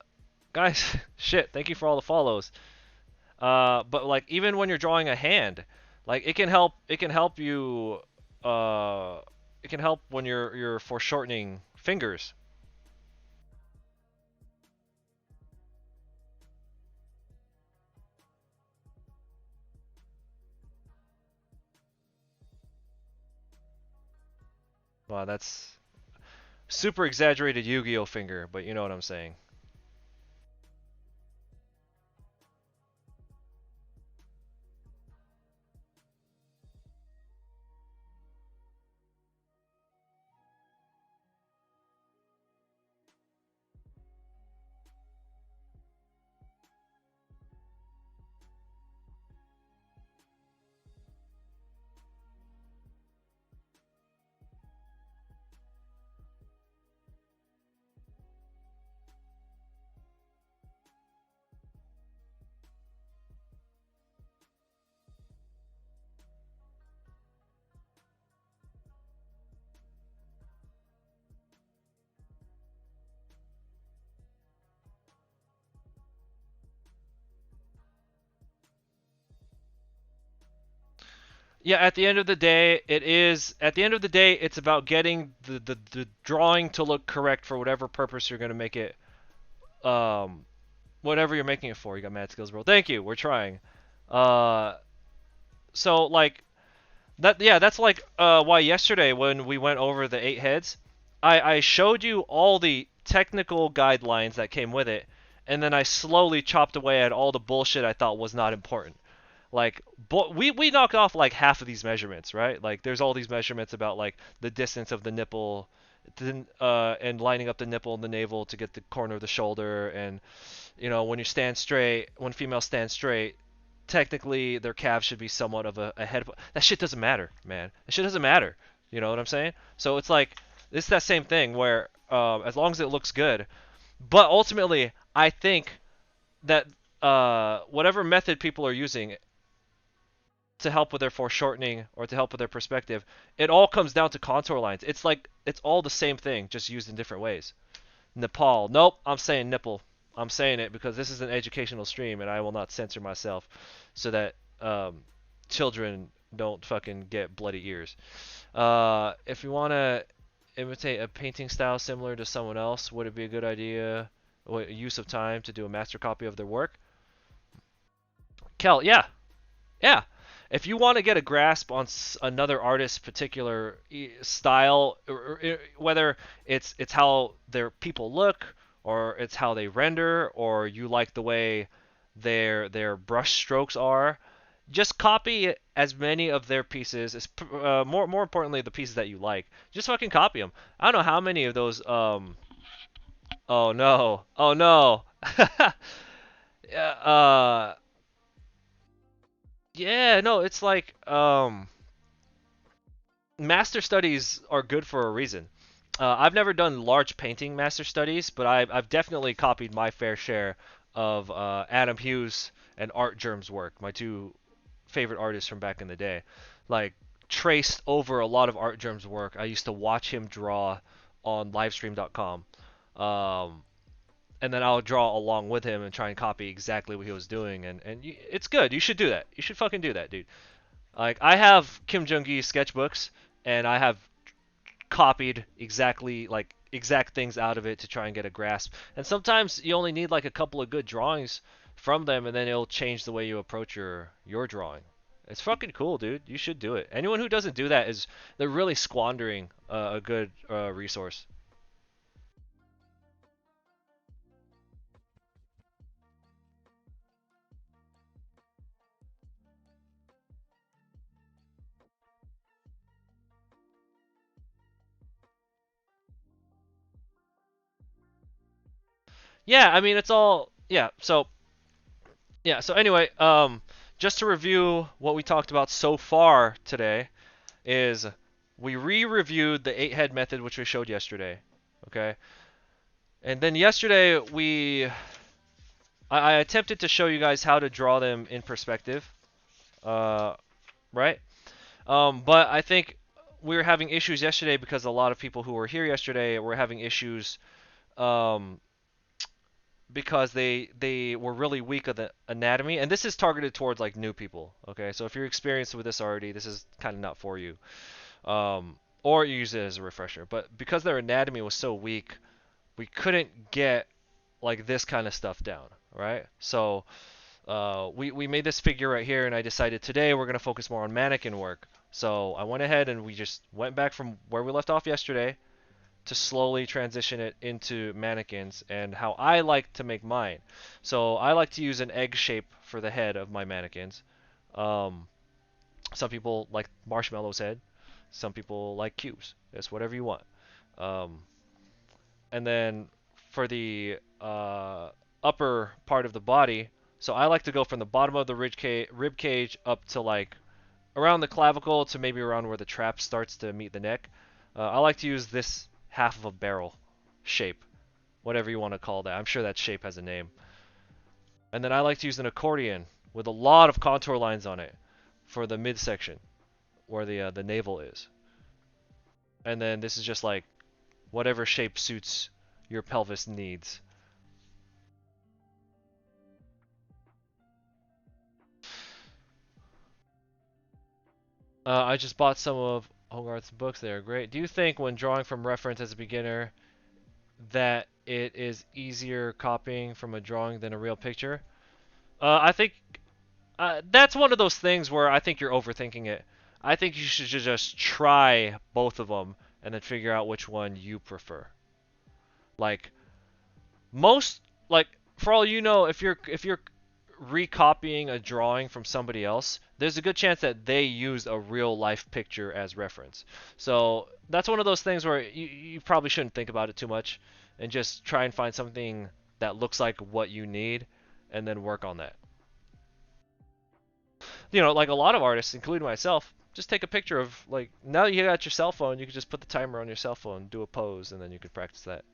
guys, shit, thank you for all the follows. But like even when you're drawing a hand, like it can help you, uh, it can help when you're foreshortening fingers. Wow, that's super exaggerated Yu-Gi-Oh finger, but you know what I'm saying. Yeah, at the end of the day, it is. At the end of the day, it's about getting the drawing to look correct for whatever purpose you're gonna make it. Um, Whatever you're making it for. You got mad skills, bro. Thank you. We're trying. Uh, so like that. Yeah, that's like why yesterday when we went over the 8 heads, I showed you all the technical guidelines that came with it, and then I slowly chopped away at all the bullshit I thought was not important. Like we knocked off like half of these measurements, right? Like there's all these measurements about like the distance of the nipple, and lining up the nipple and the navel to get the corner of the shoulder, and when you stand straight, when females stand straight, technically their calves should be somewhat of a head. That shit doesn't matter, man. That shit doesn't matter. You know what I'm saying? So it's like it's that same thing where as long as it looks good, but ultimately I think that whatever method people are using to help with their foreshortening or to help with their perspective, it all comes down to contour lines. It's like it's all the same thing, just used in different ways. Nepal. Nope, I'm saying nipple. I'm saying it because this is an educational stream and I will not censor myself so that children don't fucking get bloody ears. If you want to imitate a painting style similar to someone else, would it be a good idea, use of time to do a master copy of their work? Kel, yeah, yeah. If you want to get a grasp on another artist's particular style, whether it's how their people look, or it's how they render, or you like the way their brush strokes are, just copy as many of their pieces as more importantly the pieces that you like. Just fucking copy them. I don't know how many of those. Oh no. Oh no. Yeah. Yeah. No. It's like master studies are good for a reason. I've never done large painting master studies, but I've definitely copied my fair share of Adam Hughes and Art Germ's work, my two favorite artists from back in the day. Like, traced over a lot of Art Germ's work. I used to watch him draw on Livestream.com. And then I'll draw along with him and try and copy exactly what he was doing. And it's good. You should do that. You should fucking do that, dude. Like, I have Kim Jung-gi's sketchbooks, and I have copied exactly like exact things out of it to try and get a grasp. And sometimes you only need like a couple of good drawings from them, and then it'll change the way you approach your drawing. It's fucking cool, dude. You should do it. Anyone who doesn't do that is they're really squandering a good resource. Yeah, I mean it's all yeah. So anyway, just to review what we talked about so far today is we re-reviewed the 8 head method which we showed yesterday. Okay, and then yesterday I attempted to show you guys how to draw them in perspective, uh, right? But I think we were having issues yesterday because a lot of people who were here yesterday were having issues um, because they were really weak of the anatomy, and this is targeted towards like new people. Okay, so if you're experienced with this already, this is kind of not for you, or you use it as a refresher. But because their anatomy was so weak, we couldn't get like this kind of stuff down, right? So we made this figure right here, and I decided today we're going to focus more on mannequin work. So I went ahead and we just went back from where we left off yesterday to slowly transition it into mannequins and how I like to make mine. So I like to use an egg shape for the head of my mannequins. Um, some people like Marshmallow's head. Some people like cubes. It's whatever you want. Um, and then for the upper part of the body, so I like to go from the bottom of the rib cage up to like around the clavicle to maybe around where the trap starts to meet the neck. I like to use this half of a barrel shape, whatever you want to call that. I'm sure that shape has a name. And then I like to use an accordion with a lot of contour lines on it for the midsection where the navel is. And then this is just like whatever shape suits your pelvis needs. I just bought some of Hogarth's books. They are great. Do you think when drawing from reference as a beginner that it is easier copying from a drawing than a real picture? I think that's one of those things where I think you're overthinking it. I think you should just try both of them and then figure out which one you prefer. Like most, like for all you know, if you're recopying a drawing from somebody else, there's a good chance that they used a real life picture as reference. So that's one of those things where you probably shouldn't think about it too much and just try and find something that looks like what you need and then work on that. Like a lot of artists, including myself, just take a picture of like now that you got your cell phone, you can just put the timer on your cell phone, do a pose, and then you can practice that.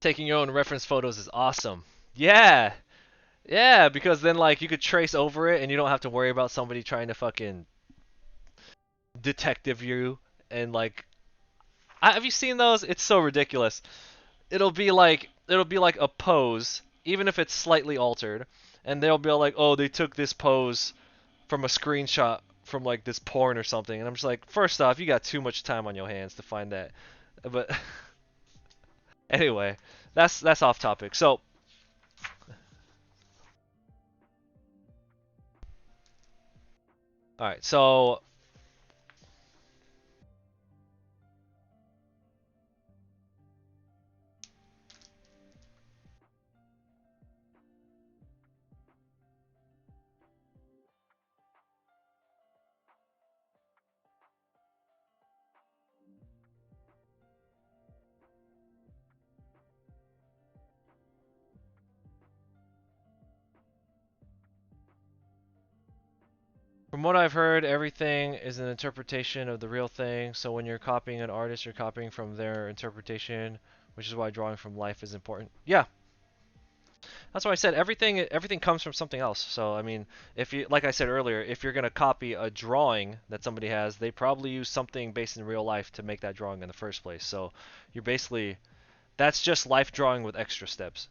Taking your own reference photos is awesome. Yeah, yeah, because then like you could trace over it and you don't have to worry about somebody trying to fucking detective you and like have you seen those? It's so ridiculous. It'll be like a pose, even if it's slightly altered, and they'll be like, "Oh, they took this pose from a screenshot from like this porn or something." And I'm just like, "First off, you got too much time on your hands to find that." But anyway, that's off topic. So, all right. So, from what I've heard, everything is an interpretation of the real thing. So when you're copying an artist, you're copying from their interpretation, which is why drawing from life is important. Yeah, that's why I said everything comes from something else. So I mean, if you like I said earlier, if you're gonna copy a drawing that somebody has, they probably use something based in real life to make that drawing in the first place. So you're basically that's just life drawing with extra steps.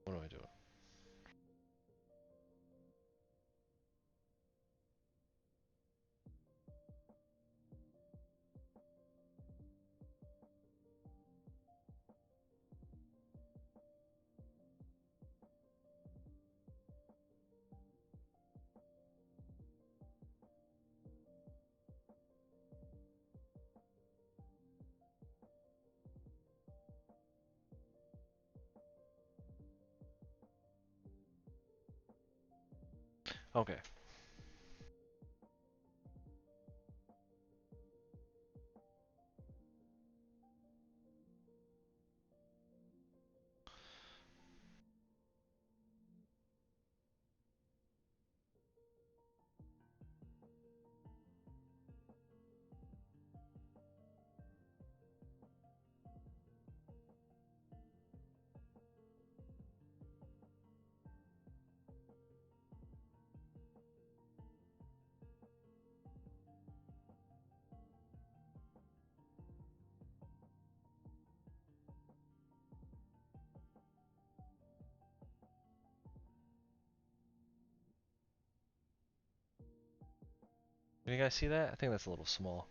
What do I do? Okay. Can you guys see that? I think that's a little small.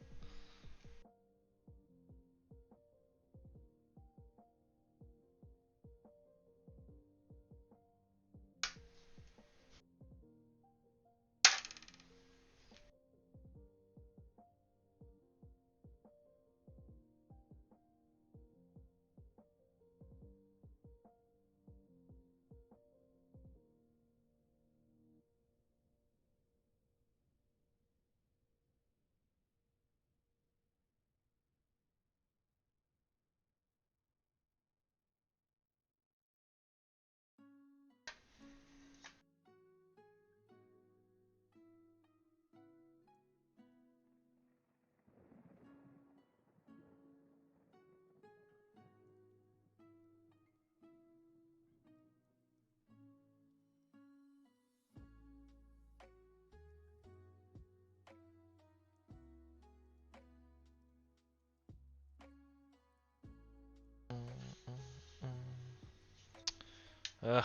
Ugh,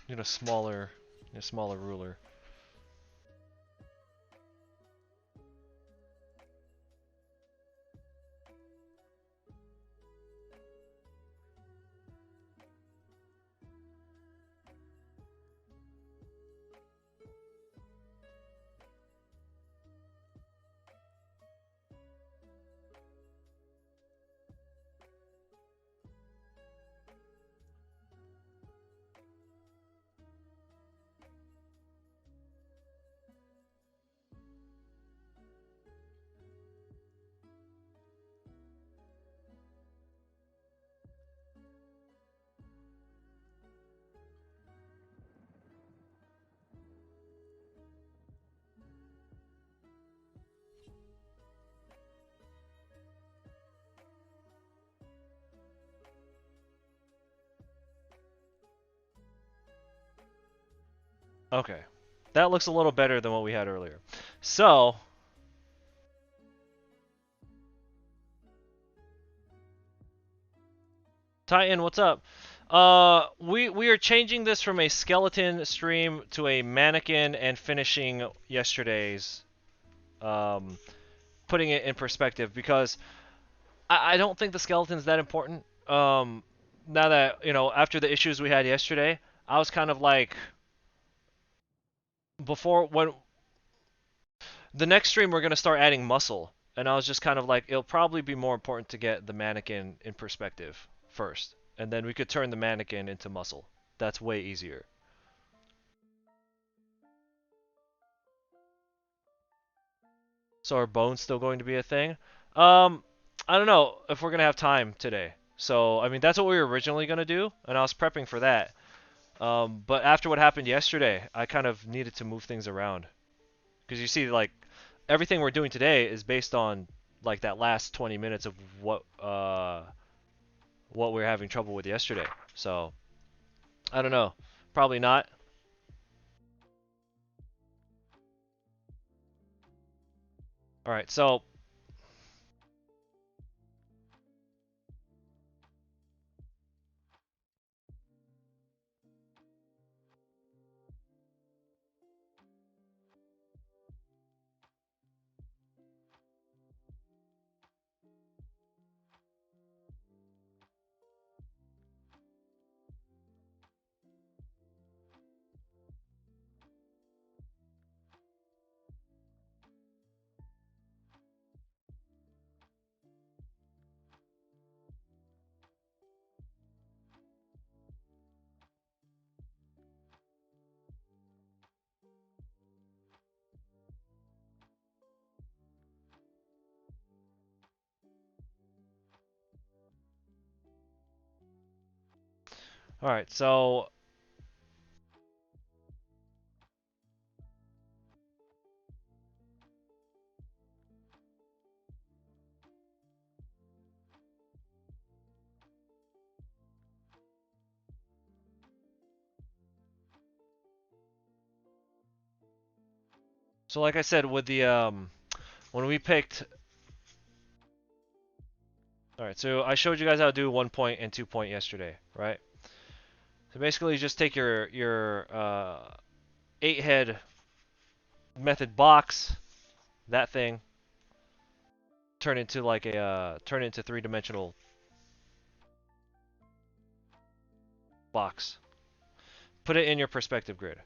need a smaller ruler. Okay. That looks a little better than what we had earlier. So, Titan, what's up? We are changing this from a skeleton stream to a mannequin and finishing yesterday's, um, putting it in perspective because I don't think the skeleton's that important. Now that, after the issues we had yesterday, I was kind of like, before, when the next stream we're going to start adding muscle, and I was just kind of like, it'll probably be more important to get the mannequin in perspective first, and then we could turn the mannequin into muscle. That's way easier. So are bones still going to be a thing? Um, I don't know if we're gonna have time today. So I mean, that's what we were originally gonna do, and I was prepping for that. But after what happened yesterday, I kind of needed to move things around because you see, like, everything we're doing today is based on like that last 20 minutes of what we were having trouble with yesterday. So I don't know. Probably not. All right. All right. So like I said, with the when we picked. All right. So I showed you guys how to do 1 point and 2 point yesterday, right? So basically, you just take your 8 head method box, that thing, turn it into three-dimensional box. Put it in your perspective grid.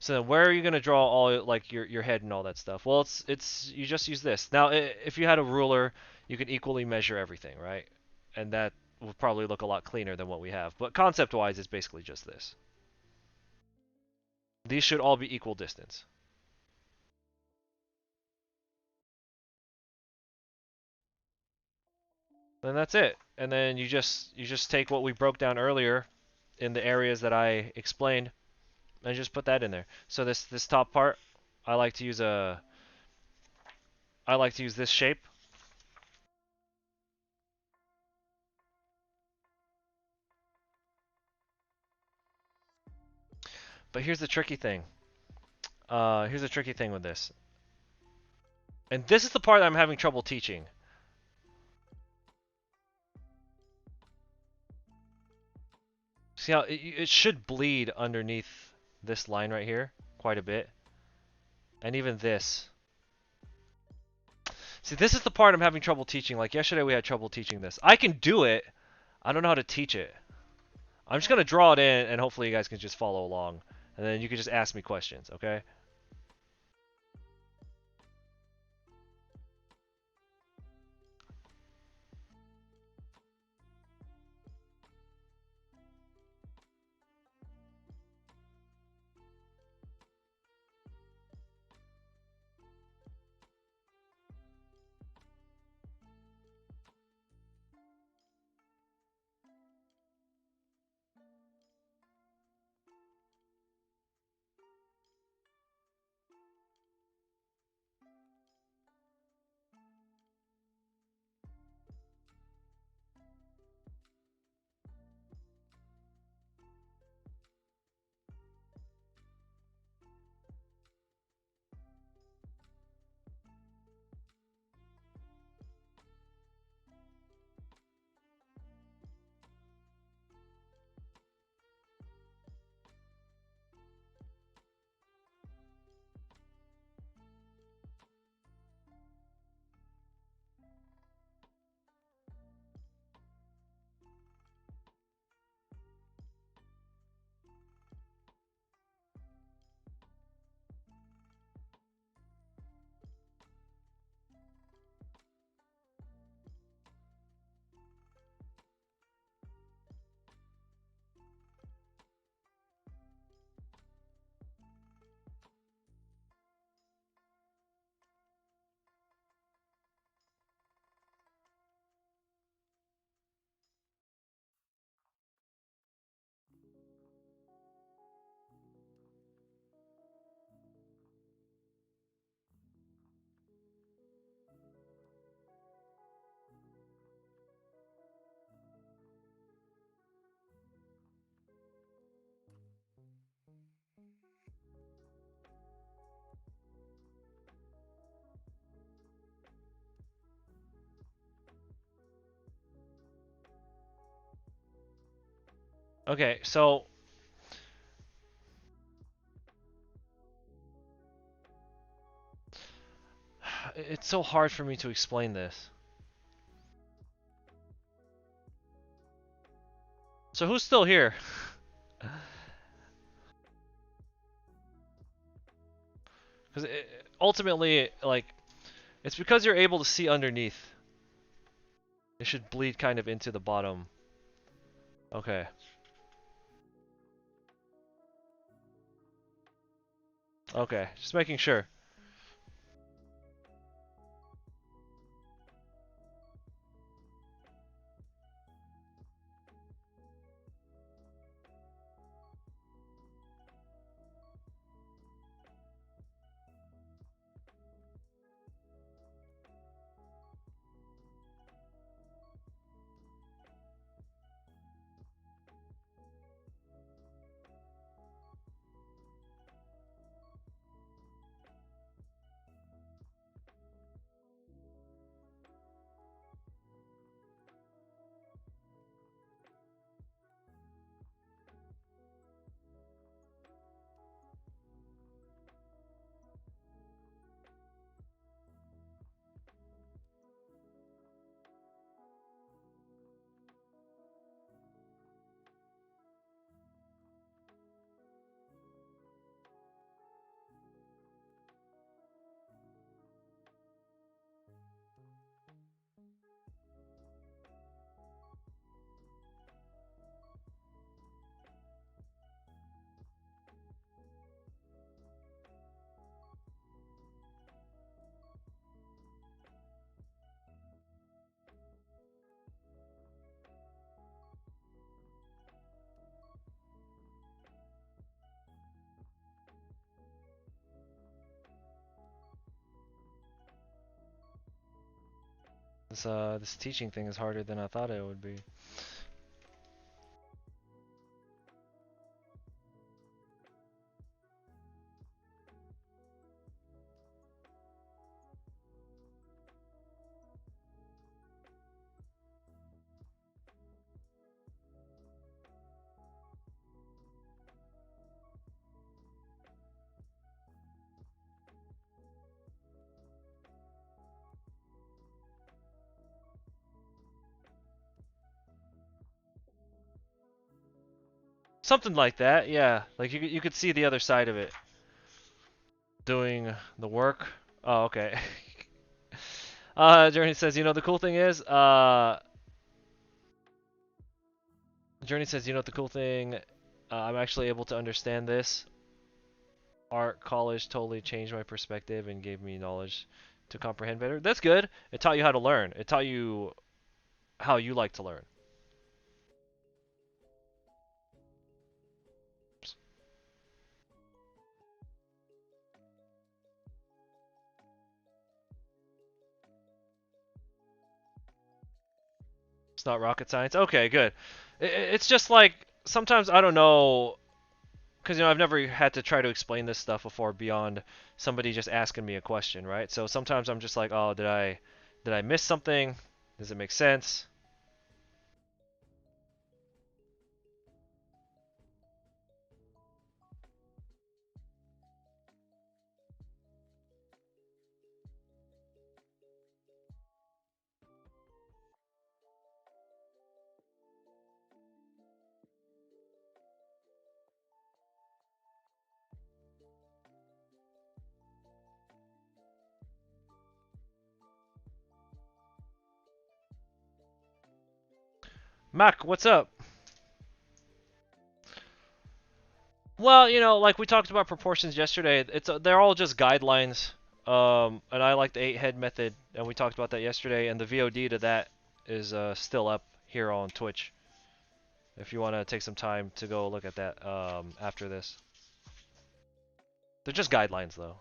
So then where are you gonna draw all, like, your head and all that stuff? Well, it's you just use this. Now, if you had a ruler, you could equally measure everything, right? And that would probably look a lot cleaner than what we have. But concept-wise, it's basically just this. These should all be equal distance. And that's it. And then you just take what we broke down earlier in the areas that I explained and just put that in there. So this top part, I like to use a I like to use this shape. But here's the tricky thing. Here's the tricky thing with this. And this is the part that I'm having trouble teaching. See how it should bleed underneath this line right here quite a bit. And even this. See, this is the part I'm having trouble teaching. Like yesterday we had trouble teaching this. I can do it. I don't know how to teach it. I'm just going to draw it in and hopefully you guys can just follow along. And then you can just ask me questions, okay? Okay, so it's so hard for me to explain this. So who's still here? Because ultimately, like, it's because you're able to see underneath. It should bleed kind of into the bottom. Okay. Okay, just making sure. This teaching thing is harder than I thought it would be. Something like that, yeah. Like you could see the other side of it. Doing the work. Oh, okay. Journey says, you know, the cool thing is, Journey says, you know what the cool thing, I'm actually able to understand this. Art college totally changed my perspective and gave me knowledge to comprehend better. That's good. It taught you how to learn. It taught you how you like to learn. It's not rocket science. Okay, good. It's just like sometimes I don't know, because you know I've never had to try to explain this stuff before beyond somebody just asking me a question, right? So sometimes I'm just like, oh, did I miss something? Does it make sense? Mac, what's up? Well, you know, like we talked about proportions yesterday, they're all just guidelines. And I like the 8-head method, and we talked about that yesterday. And the VOD to that is still up here on Twitch. If you want to take some time to go look at that after this. They're just guidelines, though.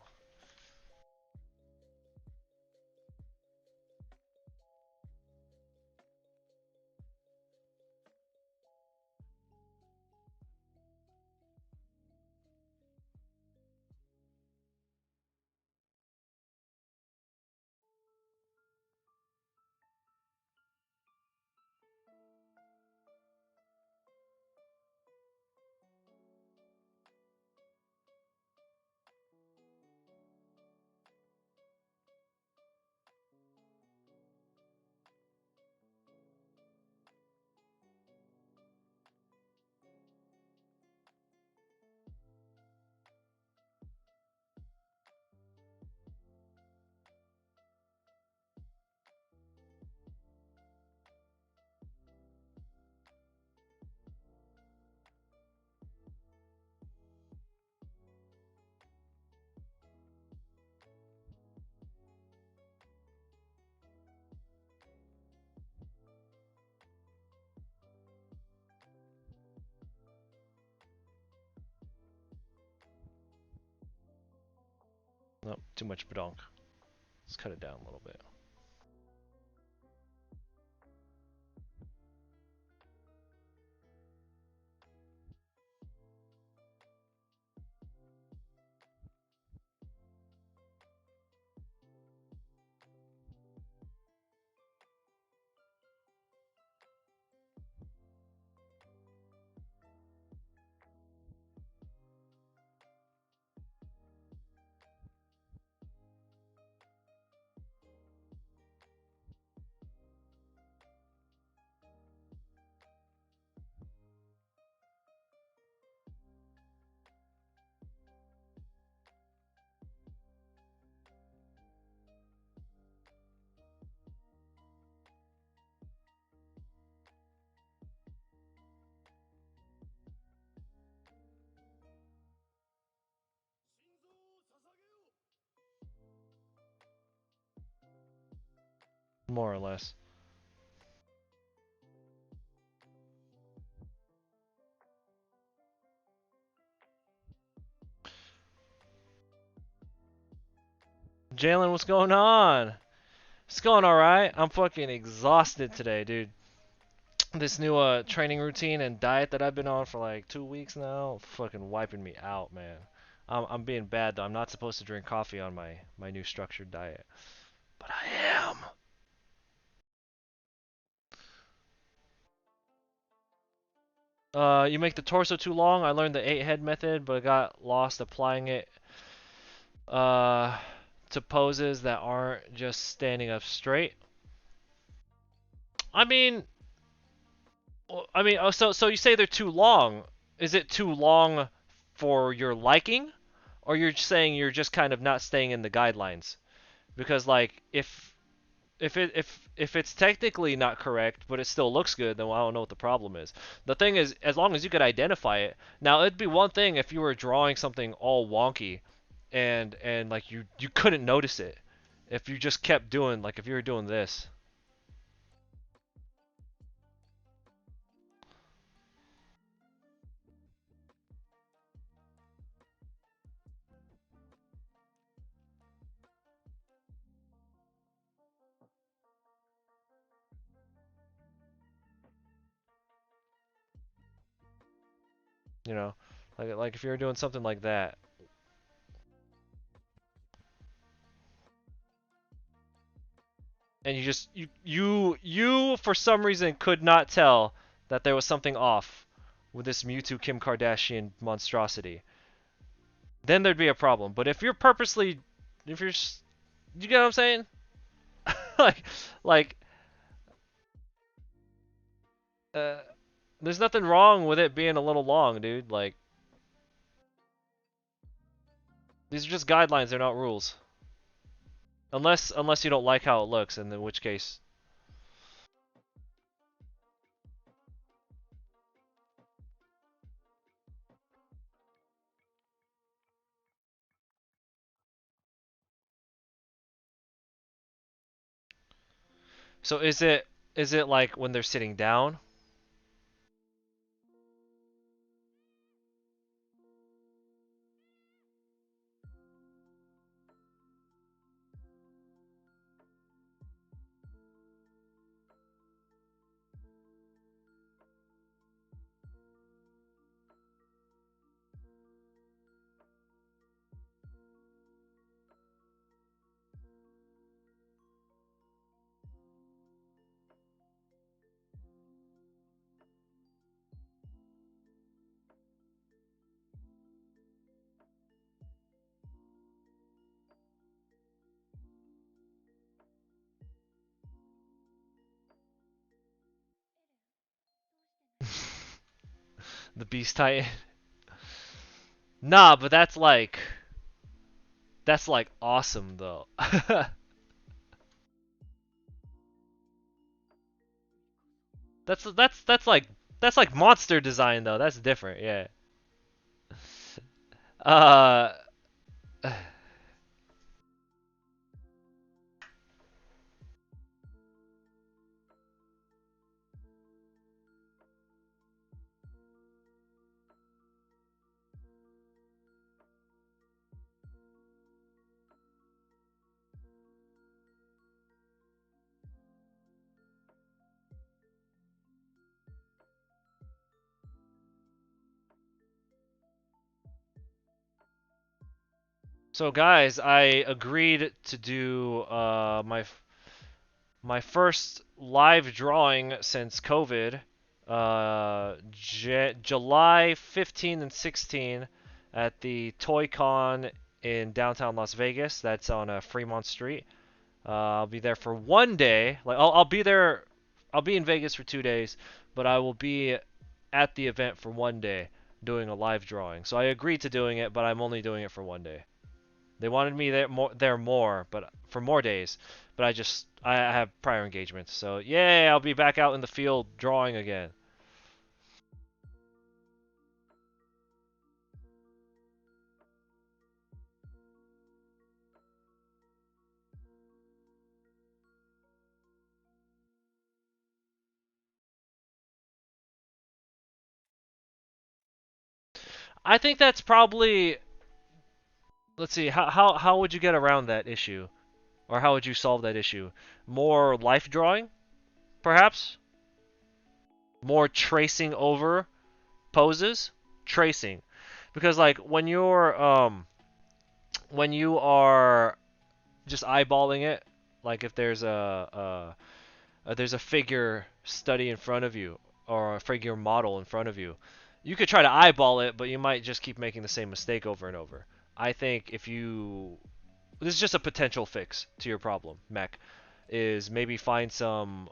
Nope, too much badonk. Let's cut it down a little bit. More or less. Jalen, what's going on? It's going alright. I'm fucking exhausted today, dude. This new training routine and diet that I've been on for like 2 weeks now, fucking wiping me out, man. I'm being bad though. I'm not supposed to drink coffee on my new structured diet, but I am. You make the torso too long. I learned the 8-head method, but I got lost applying it uh, to poses that aren't just standing up straight. I mean, oh, so you say they're too long. is it too long for your liking, or you're saying you're just kind of not staying in the guidelines? Because like if it's technically not correct, but it still looks good, then I don't know what the problem is. The thing is, as long as you could identify it. Now, it'd be one thing if you were drawing something all wonky, and like you couldn't notice it. If you just kept doing like if you were doing this, you know, like if you were doing something like that, and you just you for some reason could not tell that there was something off with this Mewtwo Kim Kardashian monstrosity, then there'd be a problem. But if you're purposely, if you're, you get what I'm saying? like, like, uh, there's nothing wrong with it being a little long, dude. Like, these are just guidelines, they're not rules. Unless you don't like how it looks, and in which case. So is it like when they're sitting down? The Beast Titan. Nah, but that's like awesome though. That's like monster design though. That's different, yeah. Uh, so guys, I agreed to do my first live drawing since COVID, July 15 and 16 at the Toy Con in downtown Las Vegas. That's on Fremont Street. I'll be there for one day. Like I'll be there. I'll be in Vegas for 2 days, but I will be at the event for one day doing a live drawing. So I agreed to doing it, but I'm only doing it for one day. They wanted me there more, but for more days. But I have prior engagements. So yay, I'll be back out in the field drawing again. I think that's probably, let's see, how would you get around that issue? Or how would you solve that issue? More life drawing, perhaps? More tracing over poses? Tracing. Because like when you are just eyeballing it, like if there's a figure study in front of you or a figure model in front of you, you could try to eyeball it, but you might just keep making the same mistake over and over. I think if you this is just a potential fix to your problem, mech, is maybe find some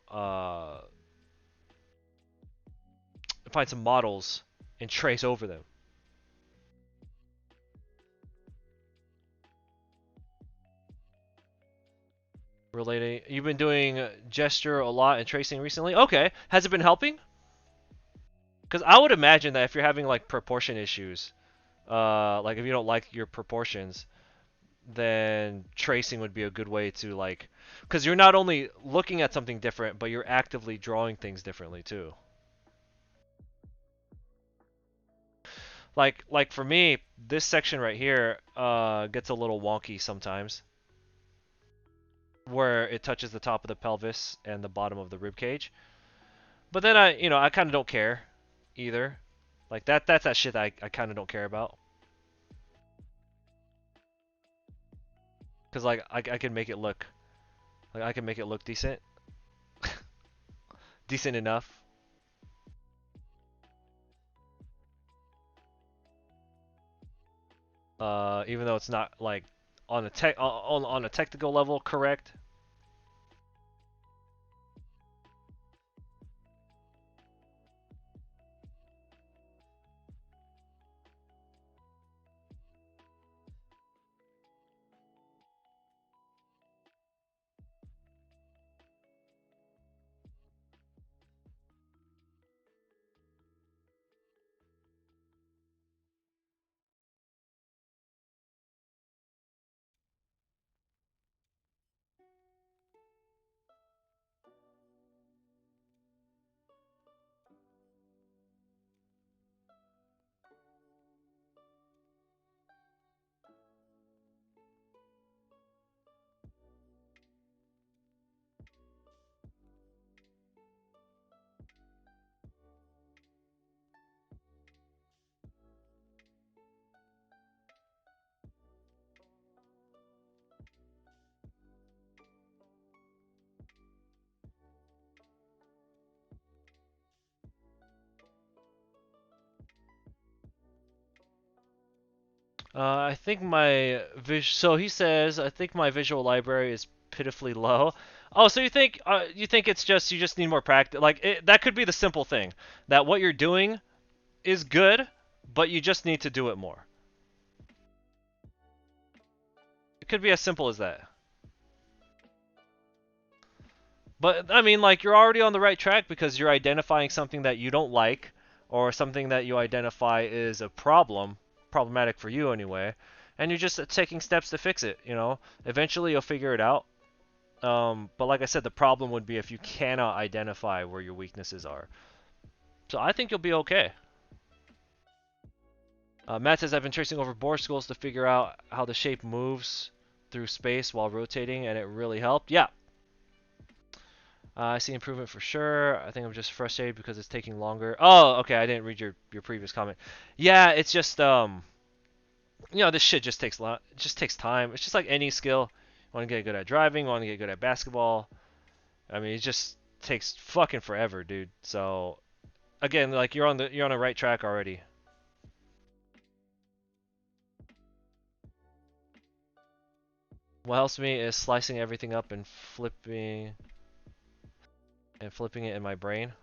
models and trace over them. Relating, you've been doing gesture a lot and tracing recently. Okay, has it been helping? Because I would imagine that if you're having like proportion issues, like if you don't like your proportions, then tracing would be a good way to like, because you're not only looking at something different, but you're actively drawing things differently too. Like for me, this section right here gets a little wonky sometimes, where it touches the top of the pelvis and the bottom of the rib cage. But then I kind of don't care either. Like that's that shit that I kind of don't care about. Cause like I can make it look like I can make it look decent, decent enough. Even though it's not like on a tech on a technical level correct. I think my so he says I think my visual library is pitifully low. Oh, so you think it's just you just need more practice? Like that could be the simple thing that what you're doing is good, but you just need to do it more. It could be as simple as that. But I mean, like you're already on the right track because you're identifying something that you don't like or something that you identify is a problematic for you anyway, and you're just taking steps to fix it, you know? Eventually you'll figure it out. But like I said, the problem would be if you cannot identify where your weaknesses are. So I think you'll be okay. Matt says I've been tracing over board schools to figure out how the shape moves through space while rotating, and it really helped. Yeah, I see improvement for sure. I think I'm just frustrated because it's taking longer. Oh, okay. I didn't read your previous comment. Yeah, it's just this shit just takes it just takes time. It's just like any skill. Want to get good at driving, want to get good at basketball. I mean, it just takes fucking forever, dude. So again, like you're on the right track already. What helps me is slicing everything up and flipping it in my brain.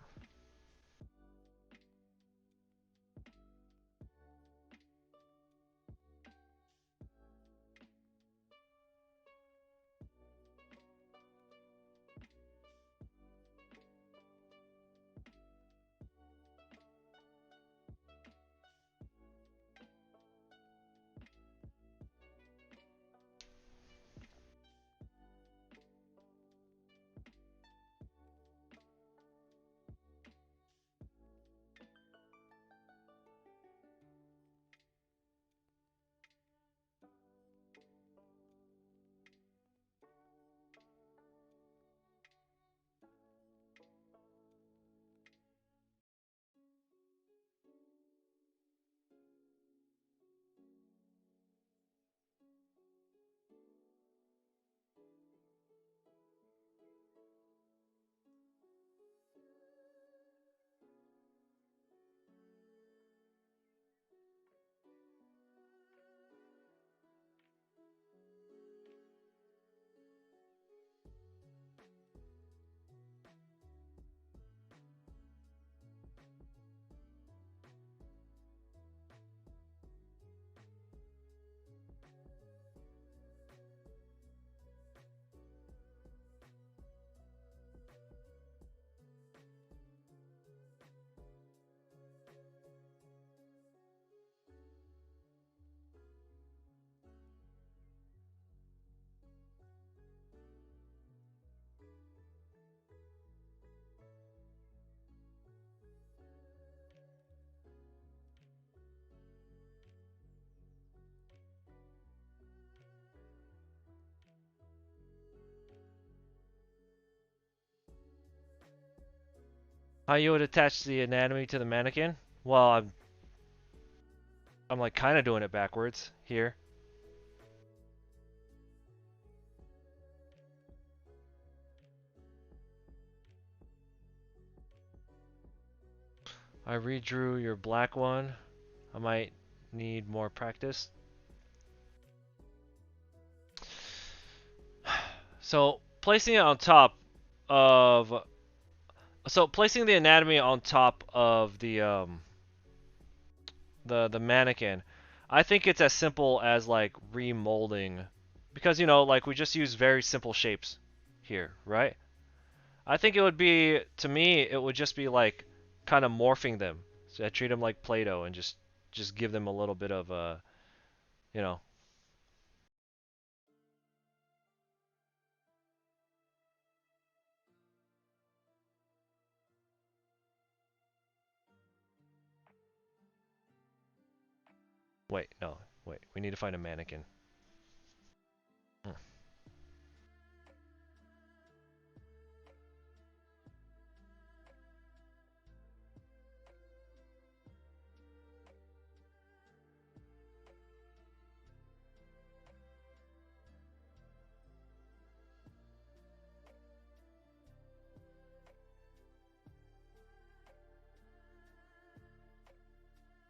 How you would attach the anatomy to the mannequin? Well, I'm like kind of doing it backwards here. I redrew your black one. I might need more practice. So placing it on top of placing the anatomy on top of the mannequin, I think it's as simple as like remolding, because like we just use very simple shapes here, right? I think it would be, to me, it would just be like kind of morphing them. So I treat them like Play-Doh and just give them a little bit of you know. Wait, no, wait. We need to find a mannequin. Hmm.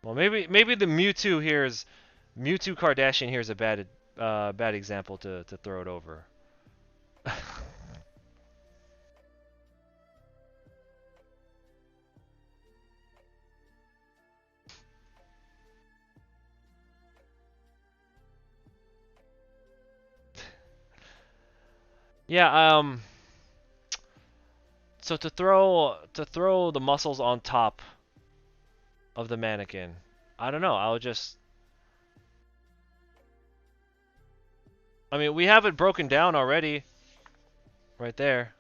Well, maybe the Mewtwo Kardashian here is a bad example to throw it over. Yeah, so to throw the muscles on top of the mannequin, I don't know. I mean, we have it broken down already right there.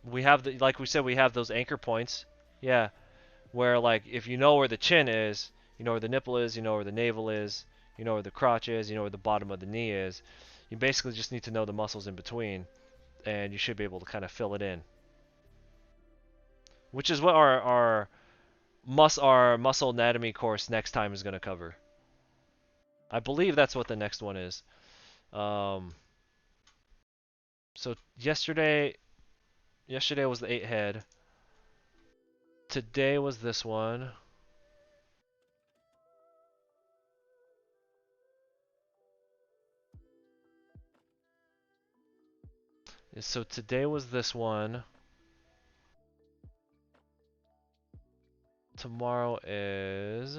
We have like we said, we have those anchor points. Yeah, where like if you know where the chin is, you know where the nipple is, you know where the navel is, you know where the crotch is, you know where the bottom of the knee is. You basically just need to know the muscles in between, and you should be able to kind of fill it in. Which is what our muscle anatomy course next time is going to cover. I believe that's what the next one is. Um, so yesterday was the 8 head. Today was this one. So today was this one. Tomorrow is.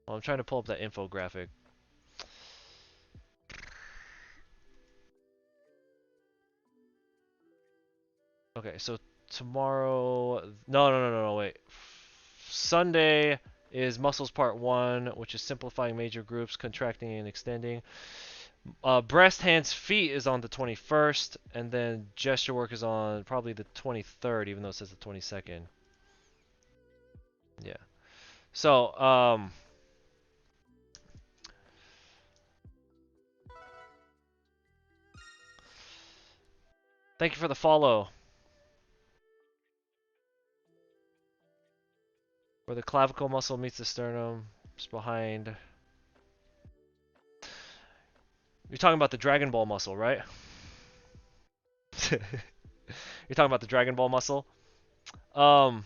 Well, I'm trying to pull up that infographic. Okay, so tomorrow. No, wait. Sunday is muscles part 1, which is simplifying major groups, contracting and extending. Breast, hands, feet is on the 21st, and then gesture work is on probably the 23rd, even though it says the 22nd. Yeah. So, thank you for the follow. Where the clavicle muscle meets the sternum, it's behind. You're talking about the Dragon Ball muscle, right? You're talking about the Dragon Ball muscle. Um,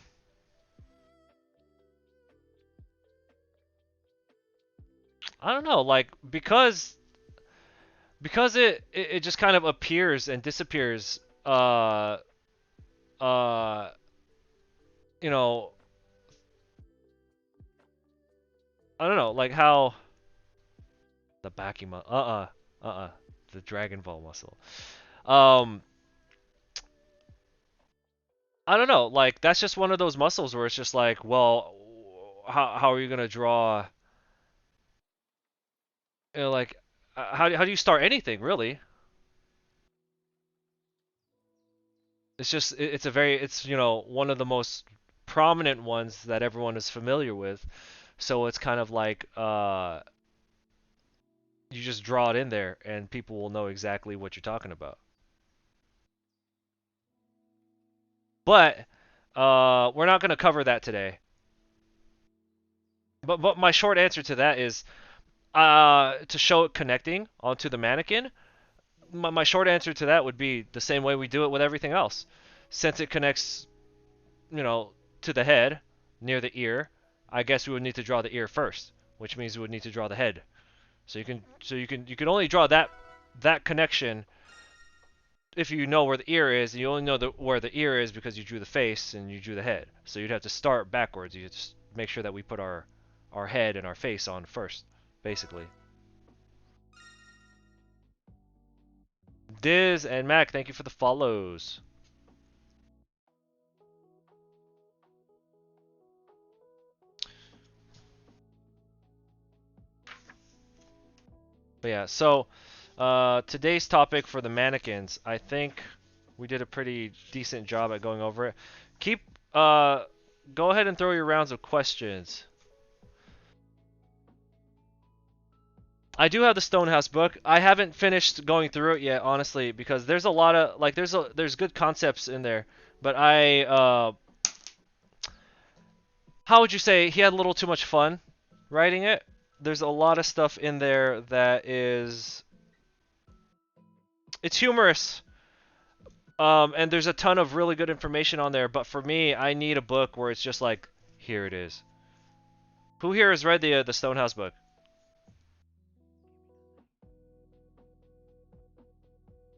I don't know, like because it just kind of appears and disappears. Uh, you know, I don't know, like how the backing muscle. The Dragon Ball muscle. Um, I don't know, like that's just one of those muscles where it's just like, well, how are you gonna draw? Like, how do you start anything really? It's just it's one of the most prominent ones that everyone is familiar with. So it's kind of like you just draw it in there and people will know exactly what you're talking about. But we're not going to cover that today. But my short answer to that is to show it connecting onto the mannequin. My short answer to that would be the same way we do it with everything else. Since it connects, to the head near the ear, I guess we would need to draw the ear first, which means we would need to draw the head. So you can only draw that connection if you know where the ear is. You only know where the ear is because you drew the face and you drew the head. So you'd have to start backwards. You just make sure that we put our head and our face on first, basically. Diz and Mac, thank you for the follows. But yeah, so today's topic for the mannequins, I think we did a pretty decent job at going over it. Keep go ahead and throw your rounds of questions. I do have the Stonehouse book. I haven't finished going through it yet, honestly, because there's a lot of like there's good concepts in there, but how would you say he had a little too much fun writing it? There's a lot of stuff in there that is it's humorous. And there's a ton of really good information on there, but for me, I need a book where it's just like, here it is. Who here has read the Stonehouse book?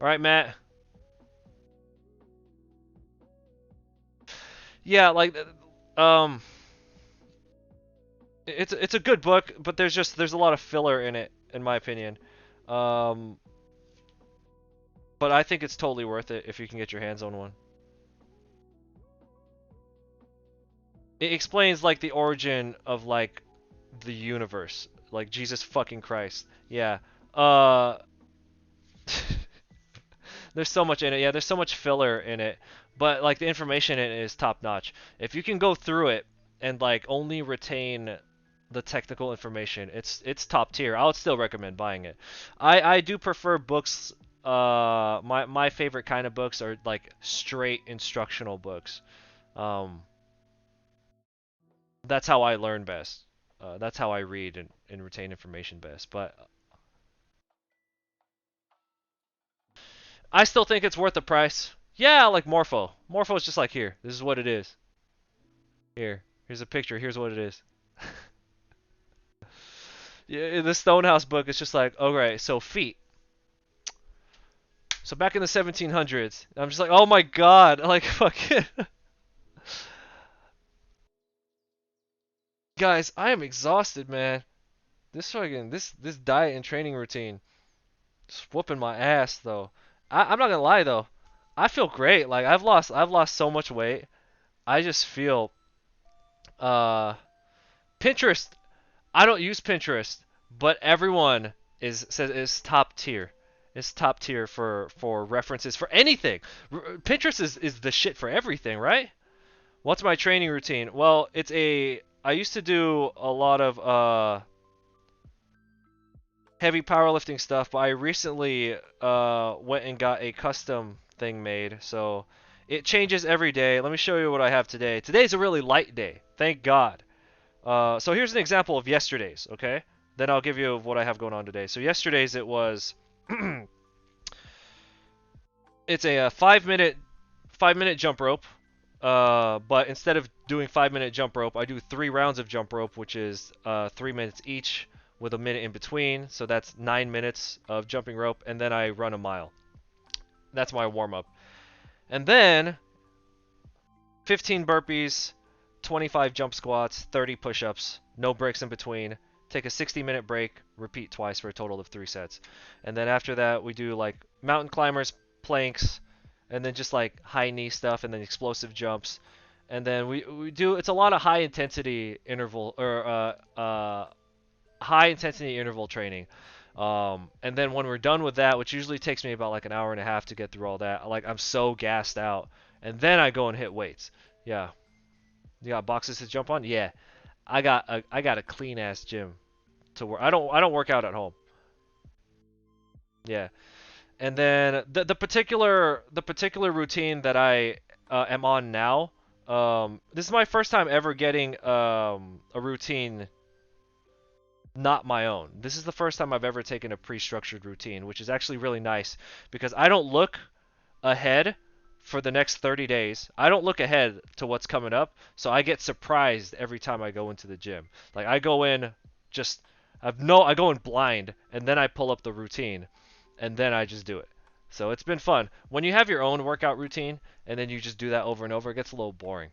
All right, Matt. Yeah, like, um, it's a good book, but there's a lot of filler in it, in my opinion. Um, but I think it's totally worth it if you can get your hands on one. It explains like the origin of like the universe, like Jesus fucking Christ. Yeah. Uh, there's so much in it. Yeah, there's so much filler in it, but like the information in it is top notch. If you can go through it and like only retain the technical information, it's top tier. I would still recommend buying it. I do prefer books. My favorite kind of books are like straight instructional books. Um, that's how I learn best. That's how I read and retain information best. But I still think it's worth the price. Yeah, like Morpho. Morpho is just like, here. This is what it is. Here's a picture. Here's what it is. Yeah, in the Stonehouse book, it's just like, okay, so feet. So back in the 1700s, I'm just like, oh my god, like fucking. Guys, I am exhausted, man. This diet and training routine, is whooping my ass though. I'm not gonna lie though, I feel great. Like I've lost so much weight. I just feel uh Pinterest. I don't use Pinterest, but everyone is top tier. Is top tier for references for anything. Pinterest is the shit for everything, right? What's my training routine? Well, I used to do a lot of heavy powerlifting stuff, but I recently went and got a custom thing made. So it changes every day. Let me show you what I have today. Today's a really light day. Thank God. So here's an example of yesterday's, okay? Then I'll give you what I have going on today. So yesterday's it was it's a 5-minute jump rope. But instead of doing 5-minute jump rope, I do 3 rounds of jump rope, which is 3 minutes each with a minute in between. So that's 9 minutes of jumping rope, and then I run a mile. That's my warm up. And then 15 burpees, 25 jump squats, 30 push-ups, no breaks in between. Take a 60-minute break, repeat twice for a total of 3 sets. And then after that, we do like mountain climbers, planks, and then just like high knee stuff, and then explosive jumps. And then we do it's a lot of high intensity interval or high intensity interval training. And then when we're done with that, which usually takes me about like an hour and a half to get through all that, like I'm so gassed out, and then I go and hit weights. Yeah, you got boxes to jump on. Yeah, I got a clean ass gym to work. I don't work out at home. Yeah, and then the particular routine that I am on now. This is my first time ever getting a routine not my own. This is the first time I've ever taken a pre-structured routine, which is actually really nice because I don't look ahead for the next 30 days. I don't look ahead to what's coming up, so I get surprised every time I go into the gym. Like I go in just I go in blind and then I pull up the routine and then I just do it. So it's been fun. When you have your own workout routine and then you just do that over and over, it gets a little boring.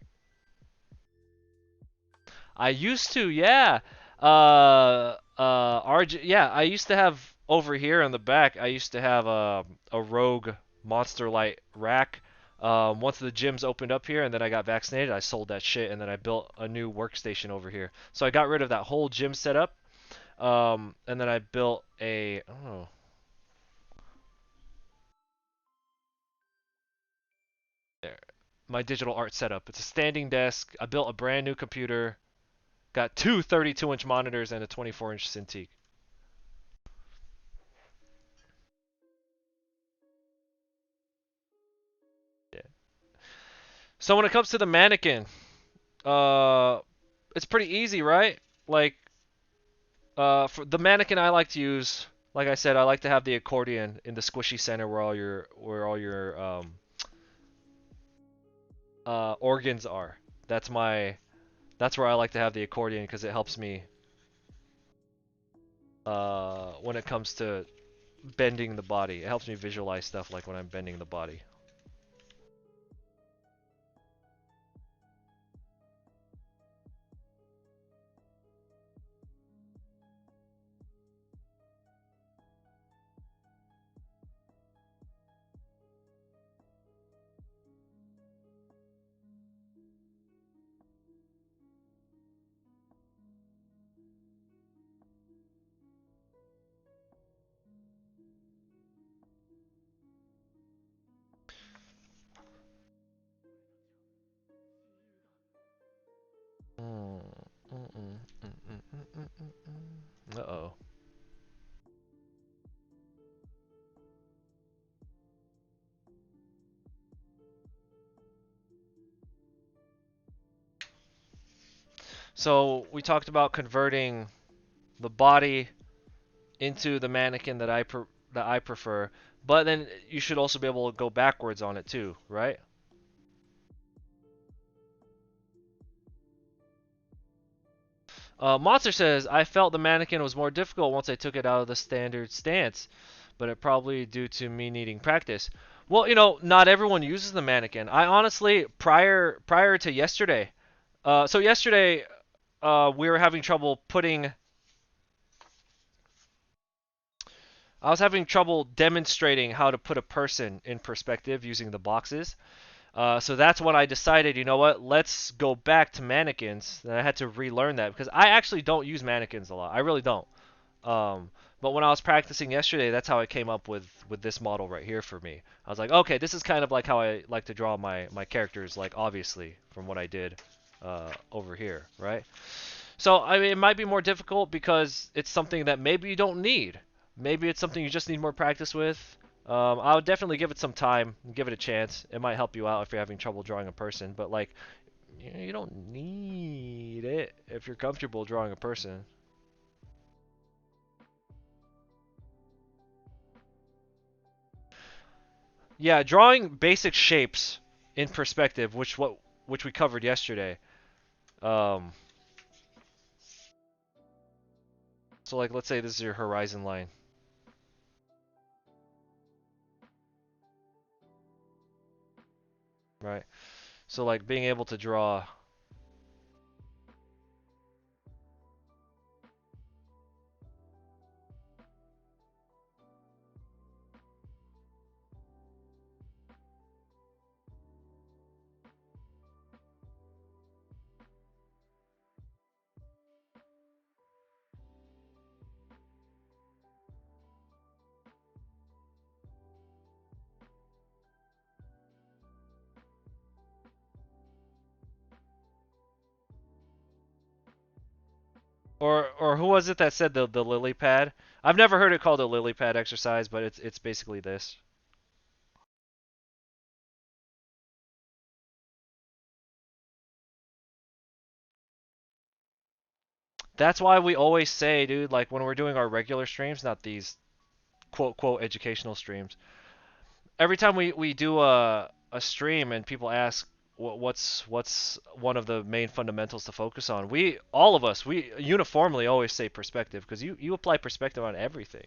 I used to, yeah. RJ, yeah, I used to have over here in the back. I used to have a Rogue Monster Light rack. Once the gyms opened up here, and then I got vaccinated, I sold that shit, and then I built a new workstation over here. So I got rid of that whole gym setup, and then I built a, I don't know, there, my digital art setup. It's a standing desk. I built a brand new computer. Got two 32-inch monitors and a 24-inch Cintiq. Yeah. So when it comes to the mannequin, uh, it's pretty easy, right? Like, for the mannequin I like to use, like I said, I like to have the accordion in the squishy center where all your organs are. That's my that's where I like to have the accordion because it helps me when it comes to bending the body. It helps me visualize stuff like when I'm bending the body. Uh-oh. So we talked about converting the body into the mannequin that I prefer, but then you should also be able to go backwards on it too, right? Monster says I felt the mannequin was more difficult once I took it out of the standard stance, but it probably due to me needing practice. Well, not everyone uses the mannequin. I honestly prior to yesterday, so yesterday we were having trouble putting. I was having trouble demonstrating how to put a person in perspective using the boxes. So that's when I decided, you know what, let's go back to mannequins. And I had to relearn that because I actually don't use mannequins a lot. I really don't. Um, but when I was practicing yesterday, that's how I came up with this model right here for me. I was like, okay, this is kind of like how I like to draw my characters, like obviously from what I did over here, right? So I mean, it might be more difficult because it's something that maybe you don't need. Maybe it's something you just need more practice with. I would definitely give it some time, give it a chance. It might help you out if you're having trouble drawing a person, but like, you don't need it if you're comfortable drawing a person. Yeah, drawing basic shapes in perspective, which we covered yesterday. Um, so like, let's say this is your horizon line, right? So like being able to draw. Or who was it that said the lily pad? I've never heard it called a lily pad exercise, but it's basically this. That's why we always say, dude, like when we're doing our regular streams, not these quote quote educational streams. Every time we do a stream and people ask what's one of the main fundamentals to focus on, we all of us we uniformly always say perspective because you apply perspective on everything.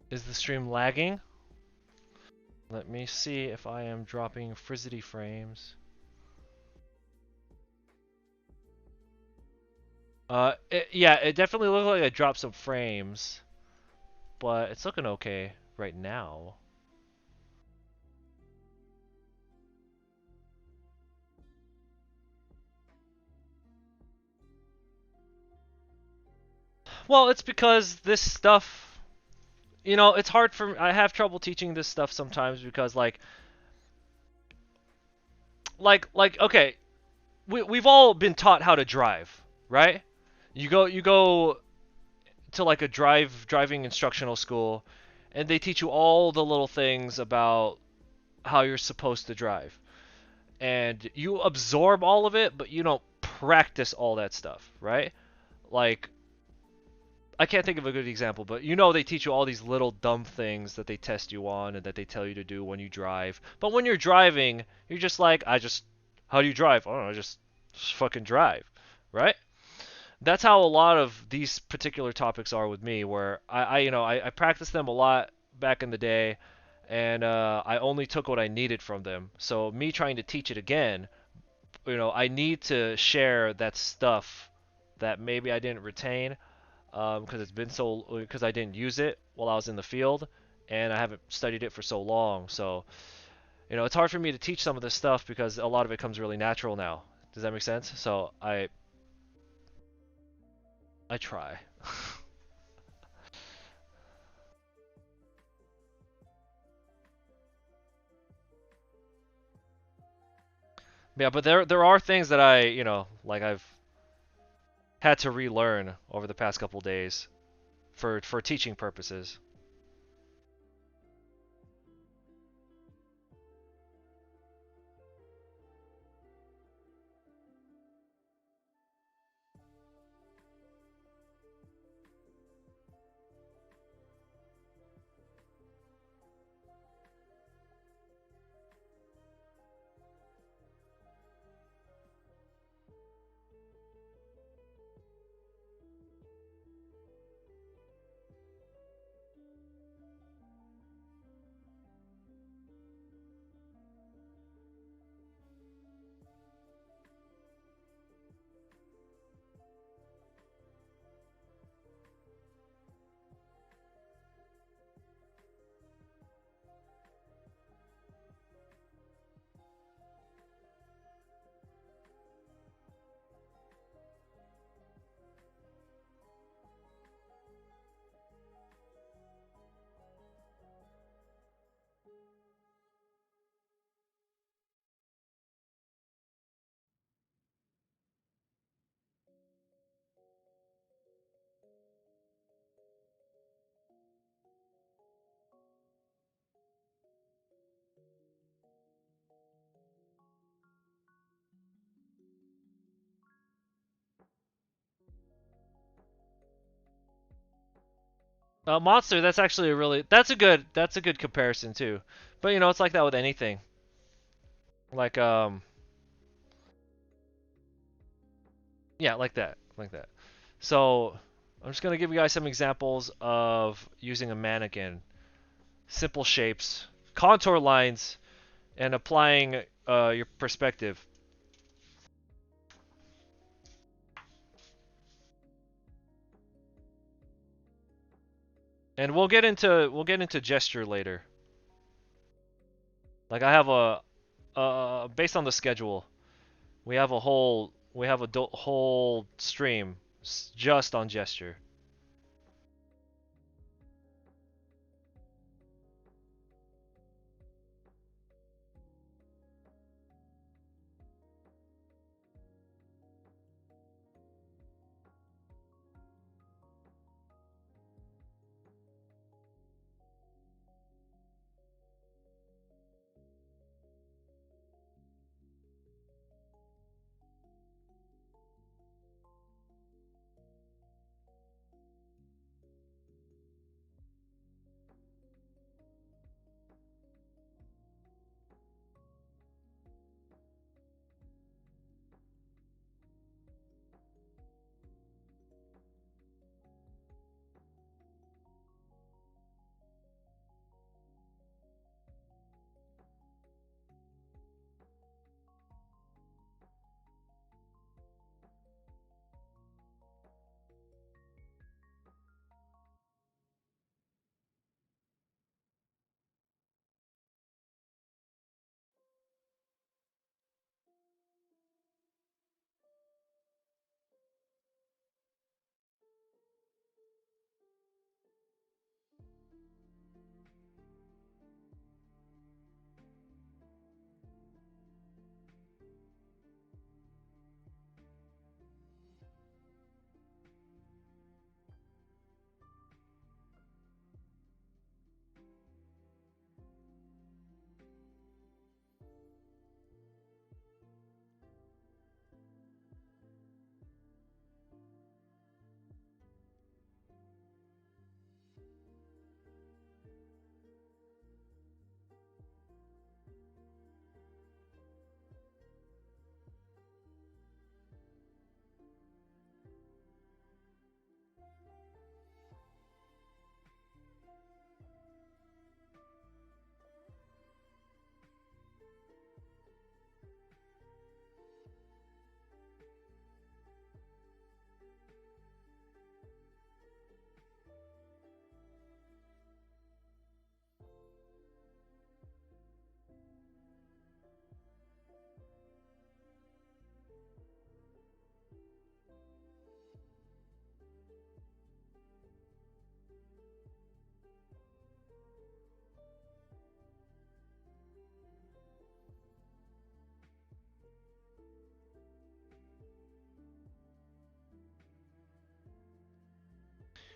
Is the stream lagging? Let me see if I am dropping frizzity frames. Yeah, it definitely looked like I dropped some frames, but it's looking okay right now. Well, it's because this stuff, it's hard for I have trouble teaching this stuff sometimes because like okay, we've all been taught how to drive, right? You go to like a driving instructional school and they teach you all the little things about how you're supposed to drive. And you absorb all of it, but you don't practice all that stuff, right? Like I can't think of a good example, but they teach you all these little dumb things that they test you on and that they tell you to do when you drive. But when you're driving, you're just like, how do you drive? I don't know, just fucking drive, right? That's how a lot of these particular topics are with me, where I practiced them a lot back in the day, and I only took what I needed from them. So me trying to teach it again, I need to share that stuff that maybe I didn't retain because because I didn't use it while I was in the field, and I haven't studied it for so long. So it's hard for me to teach some of this stuff because a lot of it comes really natural now. Does that make sense? So I try. Yeah, but there are things that like I've had to relearn over the past couple days for teaching purposes. Monster. That's actually a really that's a good comparison too. But you know, it's like that with anything. Like yeah, like that. So I'm just gonna give you guys some examples of using a mannequin, simple shapes, contour lines, and applying your perspective. And we'll get into gesture later. Like I have a based on the schedule, we have a whole stream just on gesture.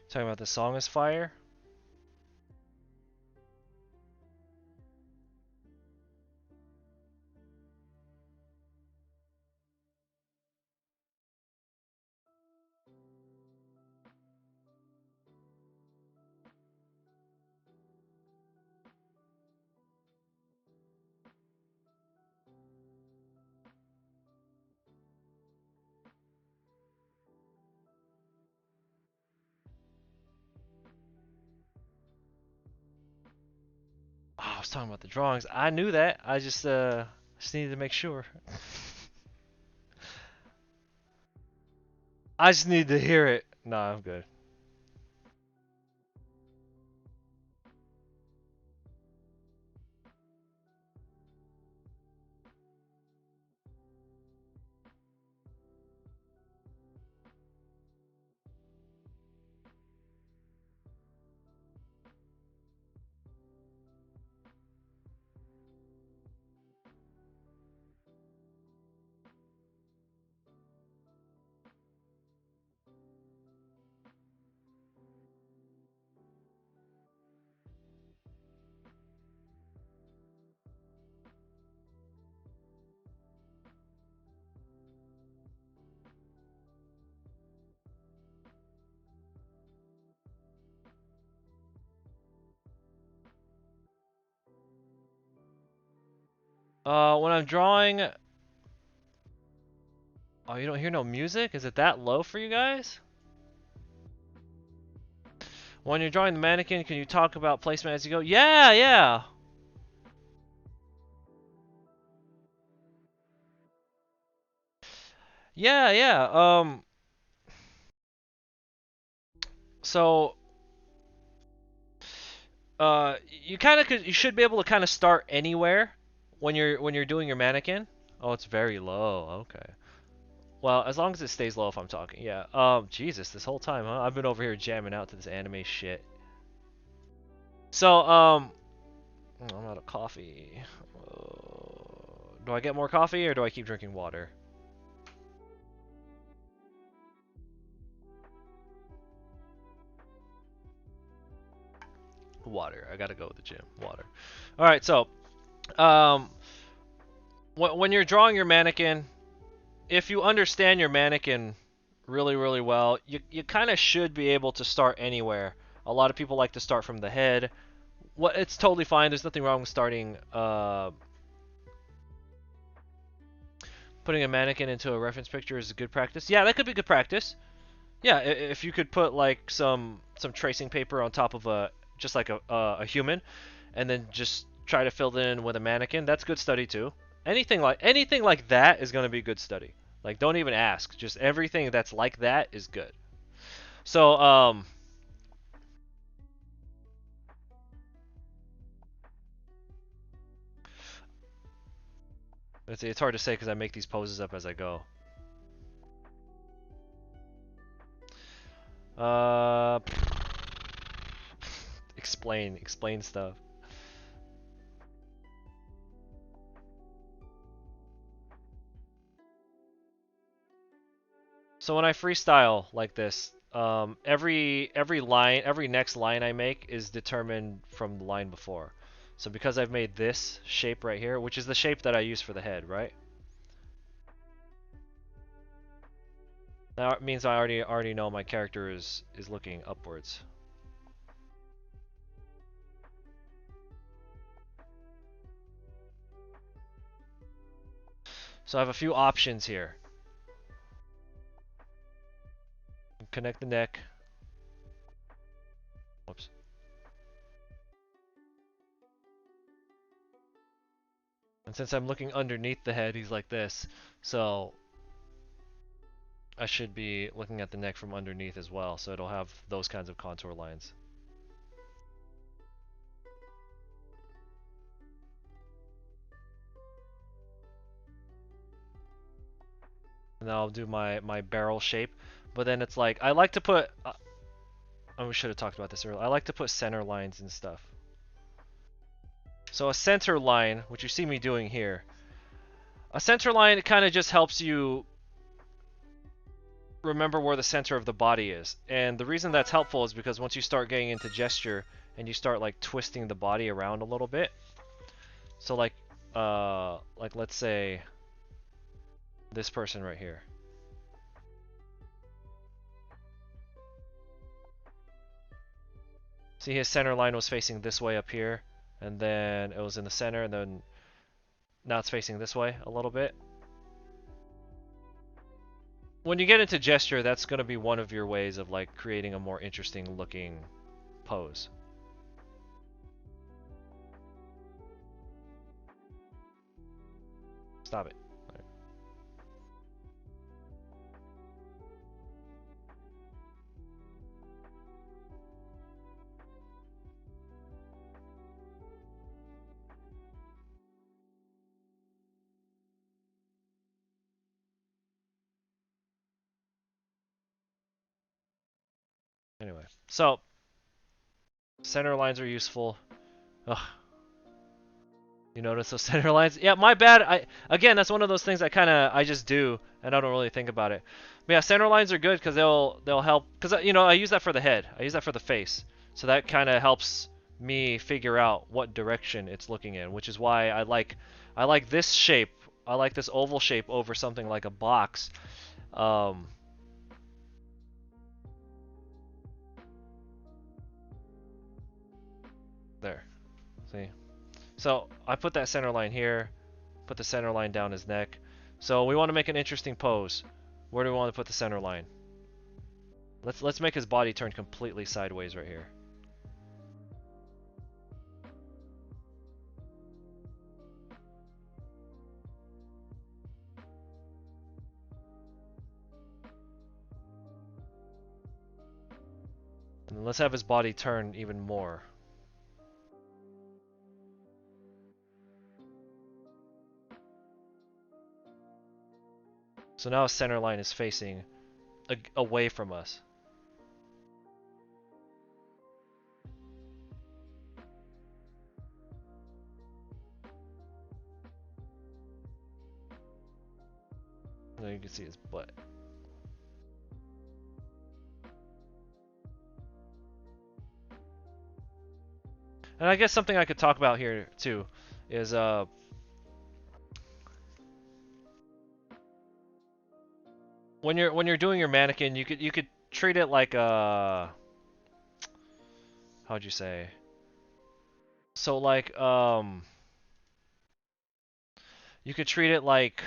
Talking about the song is fire. Oh, I was talking about the drawings. I knew that. I just needed to make sure. I just need to hear it. No, I'm good. When I'm drawing, oh, you don't hear no music? Is it that low for you guys? When you're drawing the mannequin, can you talk about placement as you go? Yeah, yeah. Yeah, yeah. So you kind of you should be able to kind of start anywhere when you're doing your mannequin. Oh, it's very low. Okay. Well, as long as it stays low if I'm talking. Yeah. Jesus, this whole time, huh? I've been over here jamming out to this anime shit. So, I'm out of coffee. Do I get more coffee or do I keep drinking water? Water. I gotta go to the gym. Water. All right. So, um, when you're drawing your mannequin, if you understand your mannequin really, really well, you kind of should be able to start anywhere. A lot of people like to start from the head. It's totally fine. There's nothing wrong with starting, putting a mannequin into a reference picture is a good practice. Yeah, that could be good practice. Yeah, if you could put like some tracing paper on top of a just like a human, and then just try to fill it in with a mannequin, that's good study too. Anything like that is gonna be good study. Like don't even ask. Just everything that's like that is good. So it's hard to say because I make these poses up as I go. Uh, explain stuff. So when I freestyle like this, every next line I make is determined from the line before. So because I've made this shape right here, which is the shape that I use for the head, right? That means I already know my character is looking upwards. So I have a few options here. Connect the neck. Whoops. And since I'm looking underneath the head, he's like this. So I should be looking at the neck from underneath as well, so it'll have those kinds of contour lines. And then I'll do my barrel shape. But then it's like, I like to put... we should have talked about this earlier. I like to put center lines and stuff. So a center line, which you see me doing here, a center line kind of just helps you remember where the center of the body is. And the reason that's helpful is because once you start getting into gesture and you start like twisting the body around a little bit. So like let's say this person right here. See, his center line was facing this way up here, and then it was in the center, and then now it's facing this way a little bit. When you get into gesture, that's going to be one of your ways of like creating a more interesting looking pose. Stop it. Right. Anyway, so center lines are useful. Ugh. You notice those center lines? Yeah, my bad. Again, that's one of those things I just do and I don't really think about it. But yeah, center lines are good because they'll help because you know I use that for the head. I use that for the face. So that kind of helps me figure out what direction it's looking in, which is why I like this shape. I like this oval shape over something like a box. Um, there. See? So I put that center line here. Put the center line down his neck. So we want to make an interesting pose. Where do we want to put the center line? Let's make his body turn completely sideways right here. And then let's have his body turn even more. So now his center line is facing away from us. And then you can see his butt. And I guess something I could talk about here too is when you're doing your mannequin, you could treat it like how'd you say? So like you could treat it like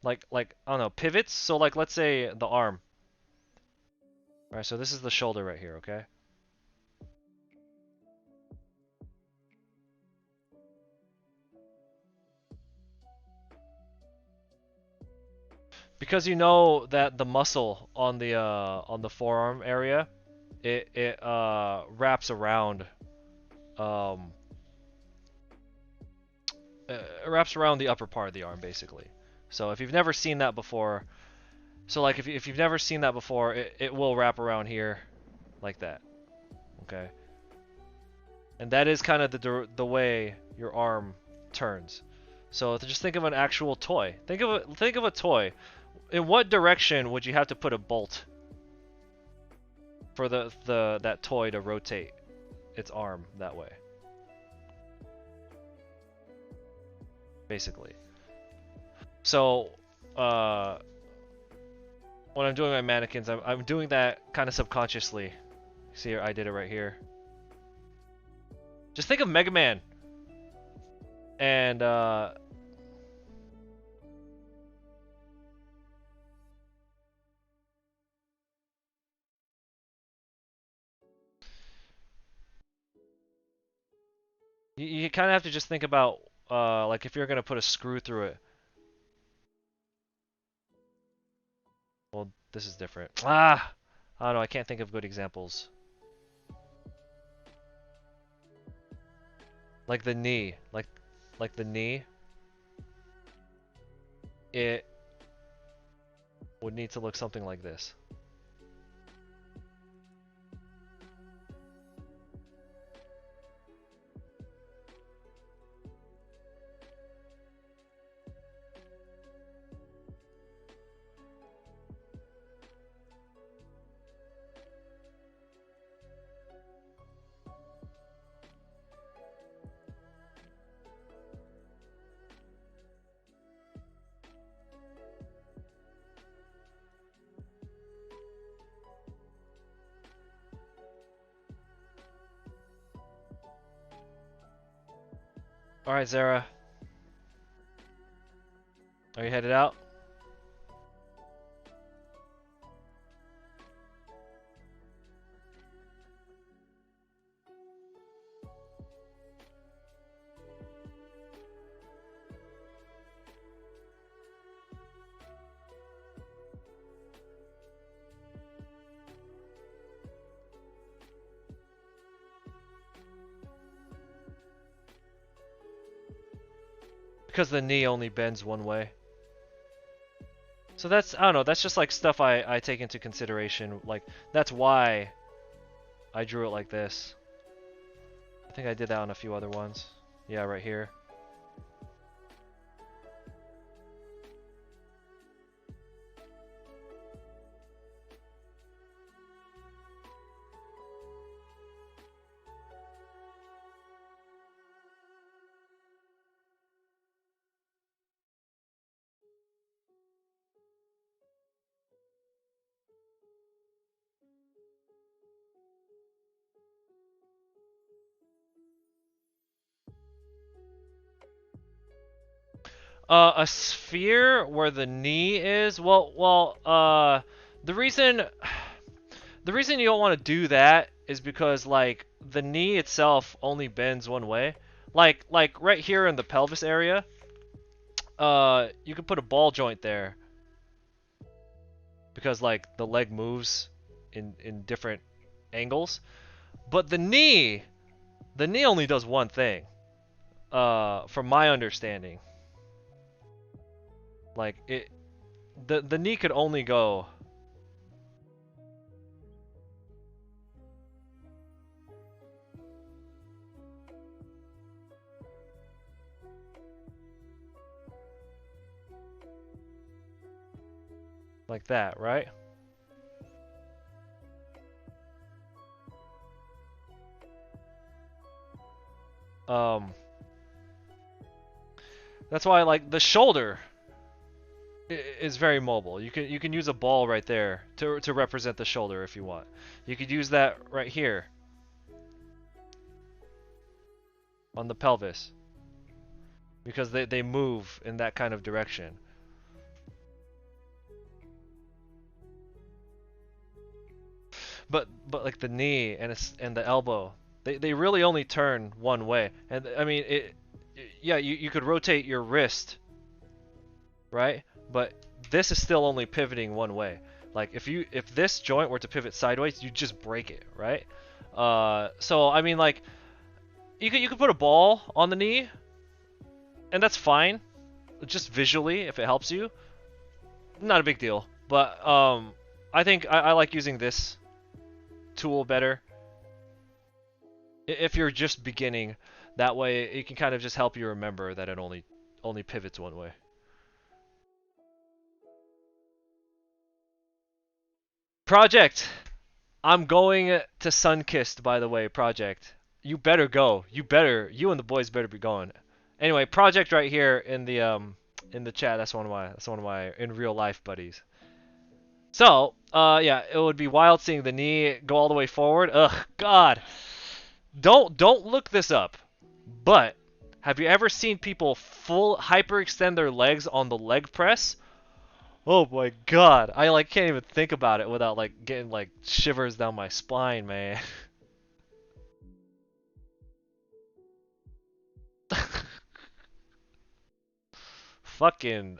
I don't know, pivots. So like let's say the arm. All right, so this is the shoulder right here, okay? Because you know that the muscle on the forearm area, it wraps around um it wraps around the upper part of the arm basically. So if you've never seen that before, so like if you've never seen that before, it will wrap around here like that. Okay? And that is kind of the way your arm turns. So just think of an actual toy. Think of a toy. In what direction would you have to put a bolt for that toy to rotate its arm that way? Basically. So when I'm doing my mannequins, I'm doing that kind of subconsciously. See here, I did it right here. Just think of Mega Man. And you kind of have to just think about like if you're gonna put a screw through it. Well, this is different. Ah, I don't know. I can't think of good examples. Like the knee, like the knee. It would need to look something like this. All right, Zara. Are you headed out? Because the knee only bends one way. So that's, I don't know, that's just like stuff I take into consideration. Like, that's why I drew it like this. I think I did that on a few other ones. Yeah, right here. A sphere where the knee is. The reason you don't want to do that is because like the knee itself only bends one way. Like right here in the pelvis area, you could put a ball joint there because like the leg moves in different angles. But the knee only does one thing. From my understanding. Like the knee could only go like that, right? Um, that's why like the shoulder is very mobile. You can use a ball right there to represent the shoulder if you want. You could use that right here on the pelvis because they move in that kind of direction. But like the knee and the elbow, they really only turn one way. And I mean yeah, you could rotate your wrist, right? But this is still only pivoting one way. Like if this joint were to pivot sideways, you just break it, right? So I mean like you could put a ball on the knee, and that's fine, just visually if it helps you. Not a big deal. But I think I like using this tool better if you're just beginning. That way it can kind of just help you remember that it only pivots one way. Project, I'm going to Sunkissed, by the way. Project, you better go. You and the boys better be going. Anyway, Project right here in the chat. That's one of my in real life buddies. So, yeah, it would be wild seeing the knee go all the way forward. Ugh, God. Don't look this up. But have you ever seen people full hyperextend their legs on the leg press? Oh my God, I like can't even think about it without like getting like shivers down my spine, man. Fucking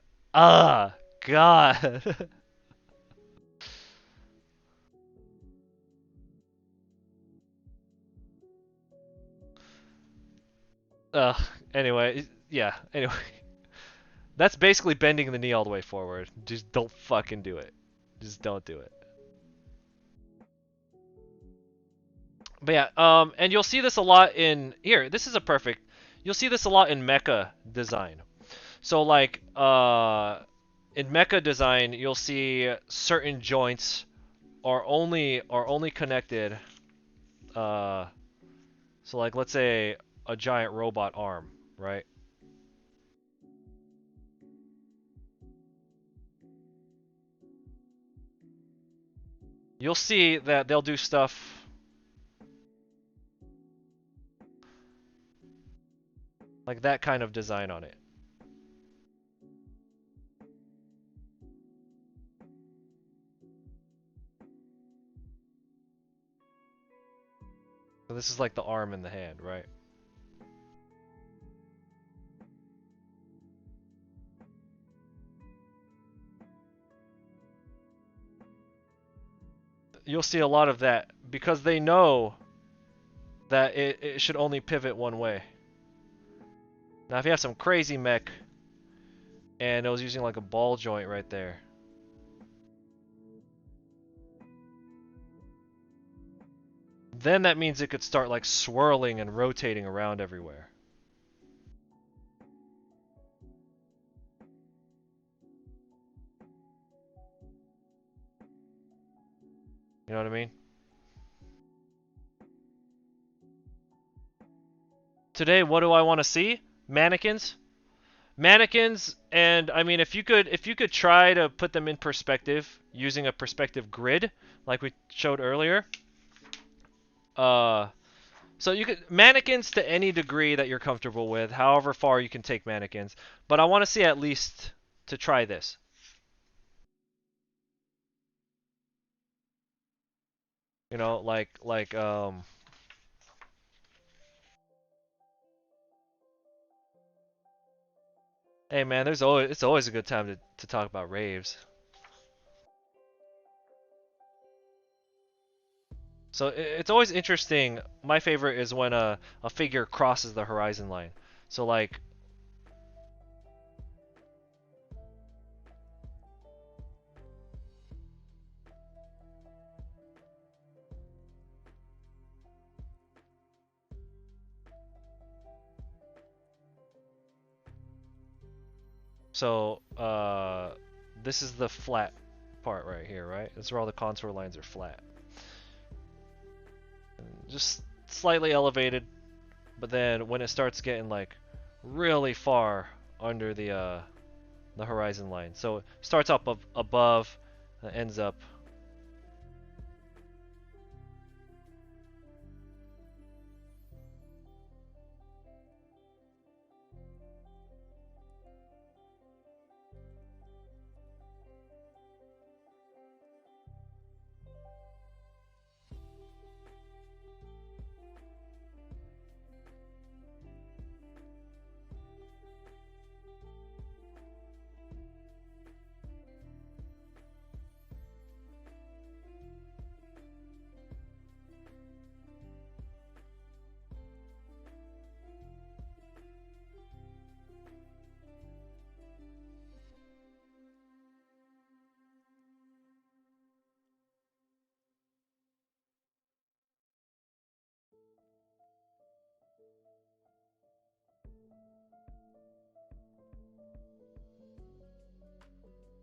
God. Anyway, yeah. Anyway, that's basically bending the knee all the way forward. Just don't fucking do it. Just don't do it. But yeah, and you'll see this a lot in here. This is a perfect. You'll see this a lot in mecha design. So like, in mecha design, you'll see certain joints are only connected. So like, let's say a giant robot arm, right? You'll see that they'll do stuff like that kind of design on it. So this is like the arm and the hand, right? You'll see a lot of that because they know that it should only pivot one way. Now if you have some crazy mech and it was using like a ball joint right there, then that means it could start like swirling and rotating around everywhere. You know what I mean? Today, what do I want to see? Mannequins. Mannequins, and I mean, if you could try to put them in perspective using a perspective grid, like we showed earlier. So you could mannequins to any degree that you're comfortable with, however far you can take mannequins. But I want to see at least to try this. You know, hey man, it's always a good time to talk about raves. So it's always interesting. My favorite is when a figure crosses the horizon line. So like so this is the flat part right here, right? This is where all the contour lines are flat. Just slightly elevated, but then when it starts getting like really far under the horizon line. So it starts up above, ends up.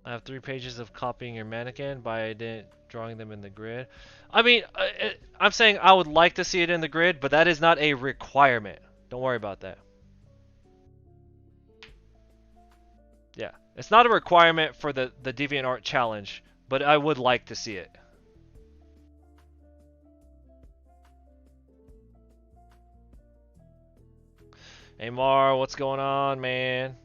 I have 3 pages of copying your mannequin by drawing them in the grid. I mean, I'm saying I would like to see it in the grid, but that is not a requirement. Don't worry about that. Yeah, it's not a requirement for the DeviantArt challenge, but I would like to see it. Hey Mar, what's going on, man?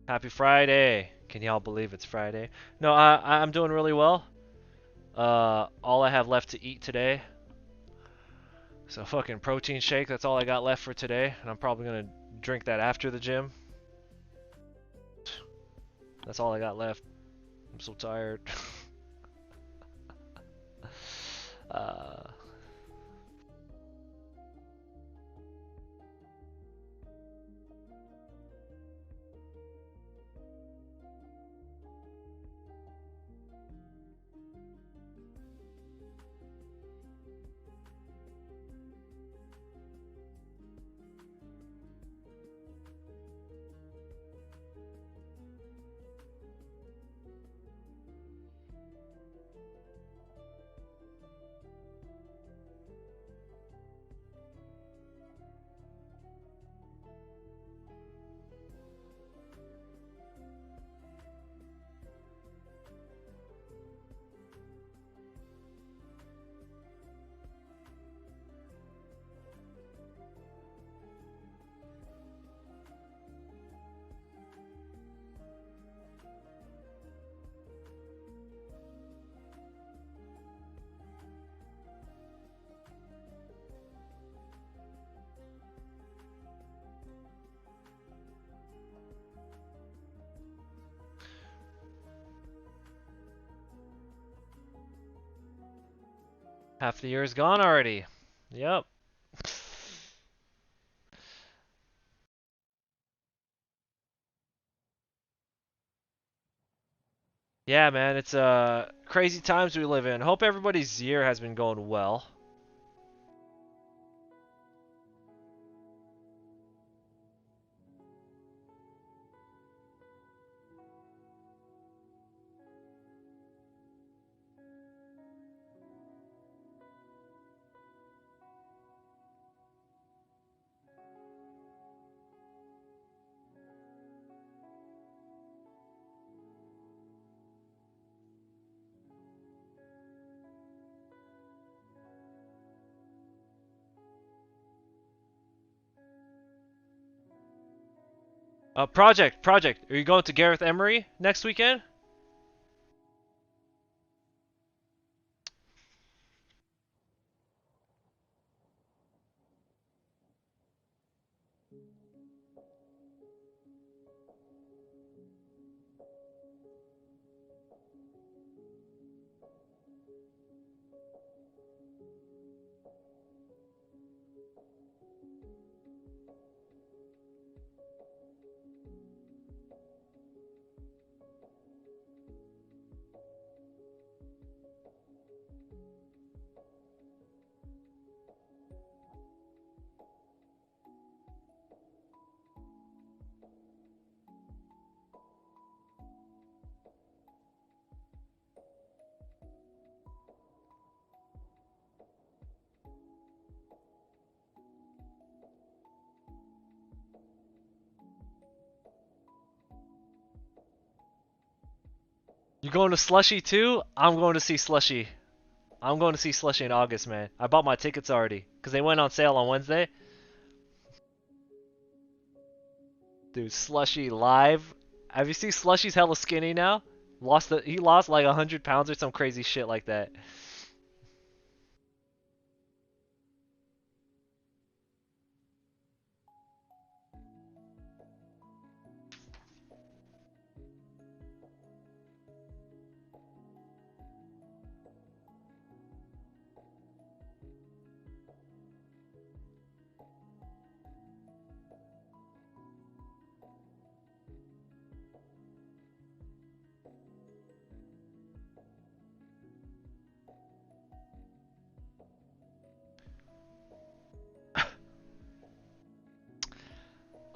Happy Friday. Can y'all believe it's Friday? No, I'm doing really well. All I have left to eat today. So fucking protein shake, that's all I got left for today. And I'm probably gonna drink that after the gym. That's all I got left. I'm so tired. uh, Half the year is gone already. Yep. Yeah, man, it's crazy times we live in. Hope everybody's year has been going well. Project. Are you going to Gareth Emery next weekend? You going to Slushy too? I'm going to see Slushy. I'm going to see Slushy in August, man. I bought my tickets already because they went on sale on Wednesday. Dude, Slushy live. Have you seen Slushy's hella skinny now? He lost like 100 pounds or some crazy shit like that.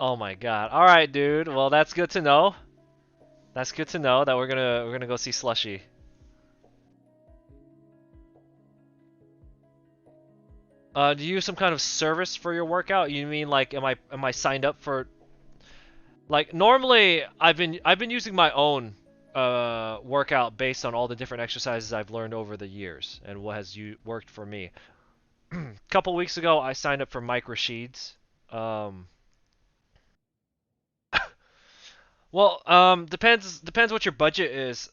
Oh my god. All right, dude. Well, that's good to know. That's good to know that we're gonna go see Slushy. Do you use some kind of service for your workout? You mean like am I signed up for like normally I've been using my own workout based on all the different exercises I've learned over the years and what has worked for me. A couple weeks ago I signed up for Mike Rashid's. Um, depends what your budget is.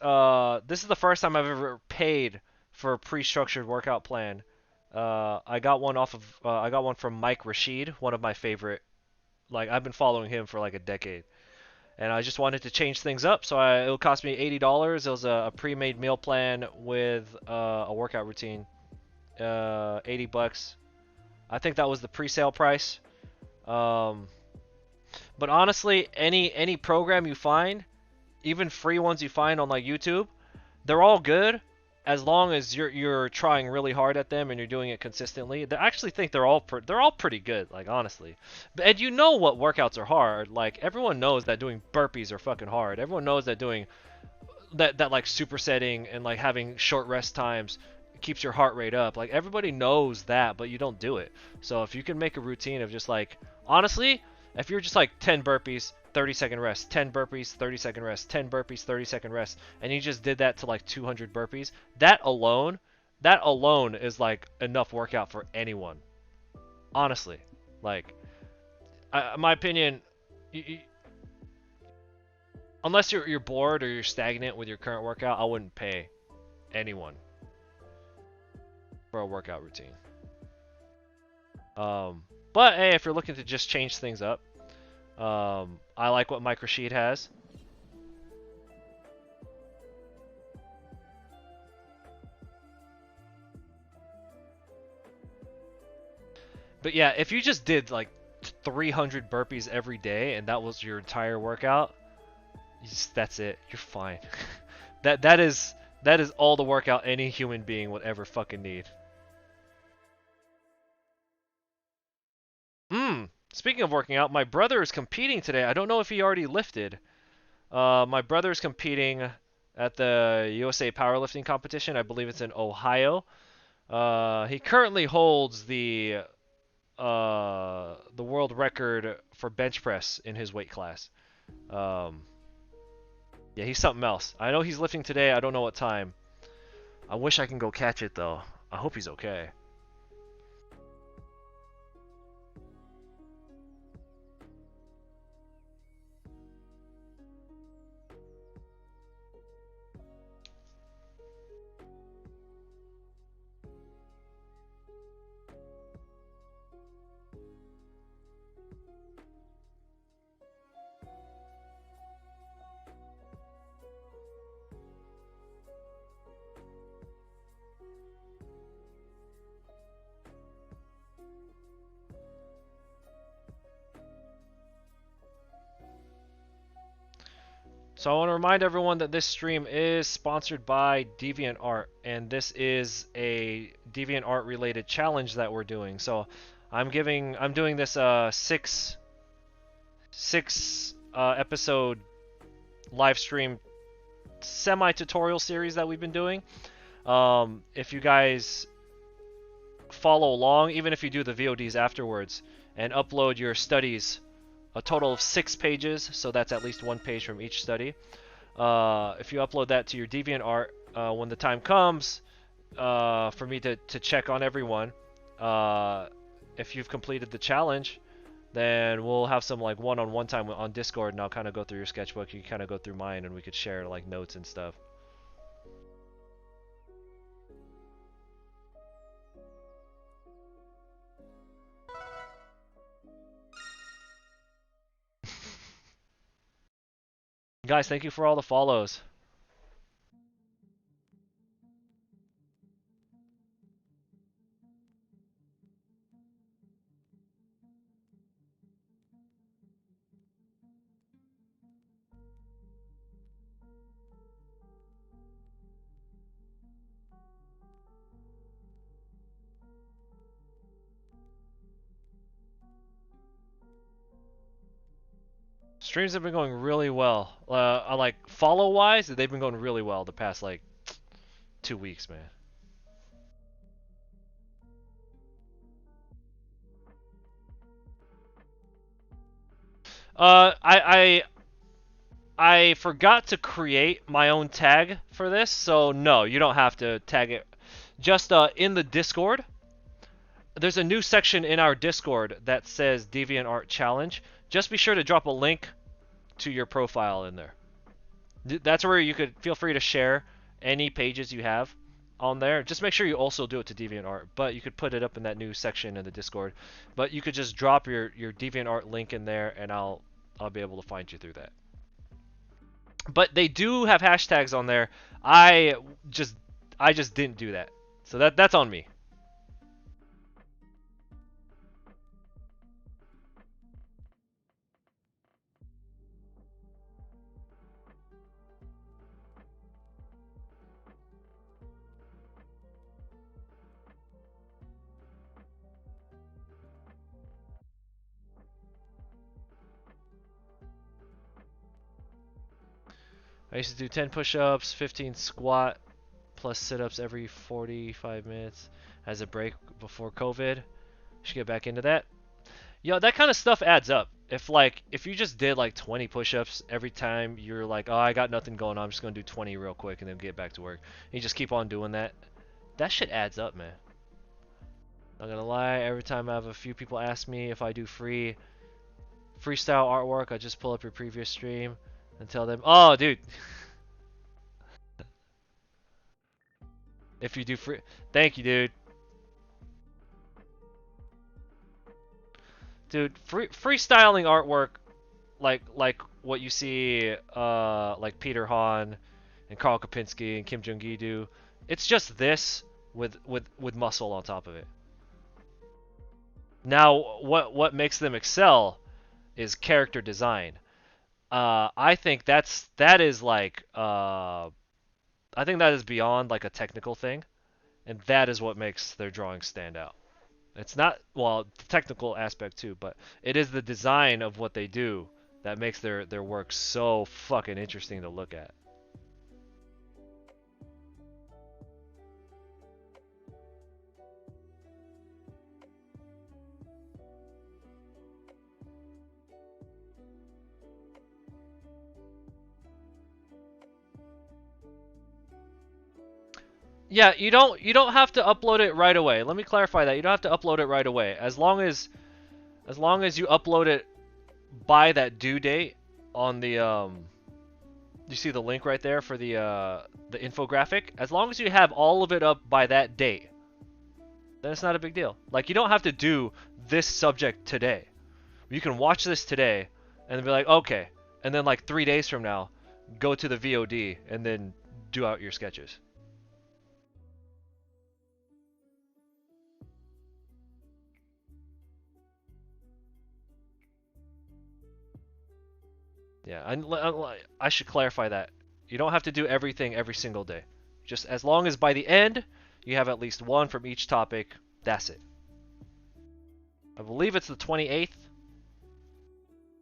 This is the first time I've ever paid for a pre-structured workout plan. I got one from Mike Rashid, one of my favorite. Like I've been following him for like a decade, and I just wanted to change things up. So it'll cost me $80. It was a pre-made meal plan with a workout routine. 80 bucks. I think that was the pre-sale price. Um, but honestly, any program you find, even free ones you find on like YouTube, they're all good as long as you're trying really hard at them and you're doing it consistently. I actually think they're all pretty good, like honestly. And you know what workouts are hard. Like everyone knows that doing burpees are fucking hard. Everyone knows that doing that like supersetting and like having short rest times keeps your heart rate up. Like everybody knows that, but you don't do it. So if you can make a routine of just like honestly, if you're just like 10 burpees, 30-second rest, 10 burpees, 30-second rest, 10 burpees, 30-second rest, and you just did that to like 200 burpees, that alone is like enough workout for anyone. Honestly, like my opinion, you, unless you're bored or you're stagnant with your current workout, I wouldn't pay anyone for a workout routine. But hey, if you're looking to just change things up, I like what Mike Rashid has. But yeah, if you just did like 300 burpees every day and that was your entire workout, that's it. You're fine. That is all the workout any human being would ever fucking need. Speaking of working out, my brother is competing today. I don't know if he already lifted. My brother is competing at the USA powerlifting competition. I believe it's in Ohio. He currently holds the world record for bench press in his weight class. Um, yeah, he's something else. I know he's lifting today. I don't know what time. I wish I can go catch it though. I hope he's okay. So I want to remind everyone that this stream is sponsored by DeviantArt, and this is a DeviantArt related challenge that we're doing. So I'm doing this six episode live stream semi tutorial series that we've been doing. If you guys follow along, even if you do the VODs afterwards and upload your studies, a total of 6 pages, so that's at least 1 page from each study. If you upload that to your DeviantArt, when the time comes for me to check on everyone, if you've completed the challenge, then we'll have some like one-on-one time on Discord, and I'll kind of go through your sketchbook, you kind of go through mine, and we could share like notes and stuff. Guys, thank you for all the follows. Streams have been going really well. Like follow-wise, they've been going really well the past like 2 weeks, man. I forgot to create my own tag for this, so no, you don't have to tag it. Just in the Discord, there's a new section in our Discord that says DeviantArt Challenge. Just be sure to drop a link to your profile in there. That's where you could feel free to share any pages you have on there. Just make sure you also do it to DeviantArt, but you could put it up in that new section in the Discord. But you could just drop your DeviantArt link in there, and I'll be able to find you through that. But they do have hashtags on there. I just didn't do that, so that's on me. I used to do 10 push-ups, 15 squat, plus sit-ups every 45 minutes as a break before COVID. Should get back into that. Yo, that kind of stuff adds up. If you just did like 20 push-ups every time you're like, oh, I got nothing going on, I'm just gonna do 20 real quick and then get back to work. And you just keep on doing that. That shit adds up, man. Not gonna lie, every time I have a few people ask me if I do freestyle artwork, I just pull up your previous stream and tell them, oh, dude. If you do free, thank you, dude. Dude, freestyling artwork, like what you see, like Peter Han and Karl Kopinski and Kim Jong-gi do. It's just this with muscle on top of it. Now, what makes them excel is character design. I think that is like I think that is beyond like a technical thing, and that is what makes their drawings stand out. It's not, well, the technical aspect too, but it is the design of what they do that makes their work so fucking interesting to look at. Yeah, you don't have to upload it right away. Let me clarify that. You don't have to upload it right away. As long as you upload it by that due date on the you see the link right there for the infographic. As long as you have all of it up by that date, then it's not a big deal. Like, you don't have to do this subject today. You can watch this today and be like, okay, and then like 3 days from now, go to the VOD and then do out your sketches. Yeah, I should clarify that. You don't have to do everything every single day. Just as long as by the end you have at least one from each topic, that's it. I believe it's the 28th.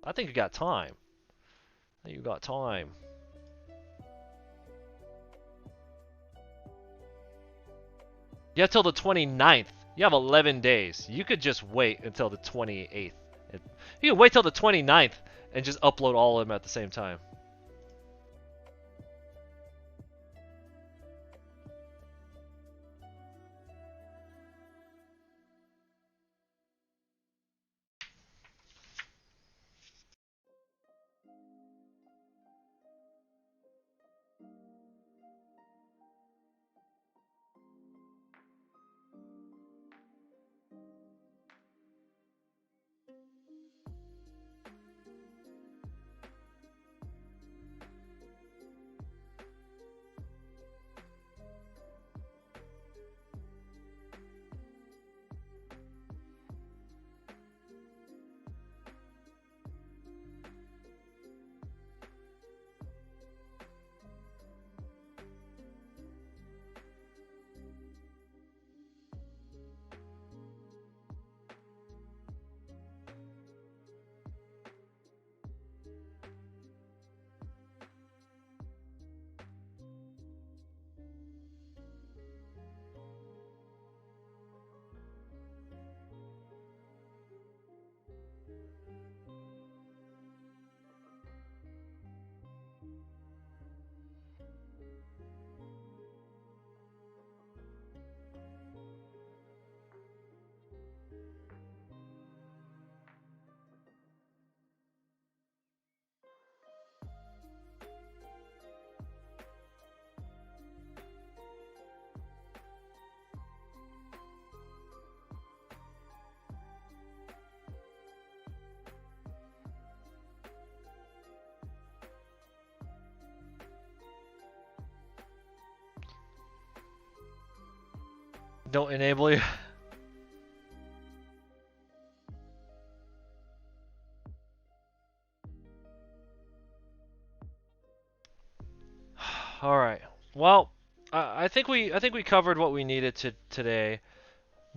I think you got time. I think you got time. You have till the 29th. You have 11 days. You could just wait until the 28th. You can wait till the 29th and just upload all of them at the same time. Don't enable you. All right. Well, I think we covered what we needed to today.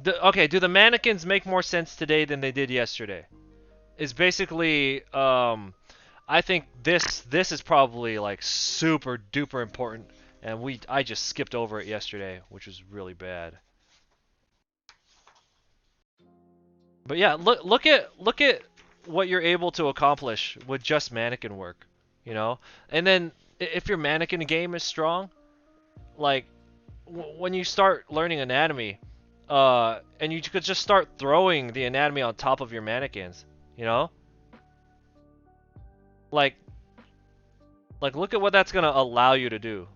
Okay, do the mannequins make more sense today than they did yesterday? Is basically I think this is probably like super duper important, and I just skipped over it yesterday, which was really bad. But yeah, look at what you're able to accomplish with just mannequin work, you know? And then if your mannequin game is strong, like when you start learning anatomy, and you could just start throwing the anatomy on top of your mannequins, you know? Like look at what that's gonna allow you to do.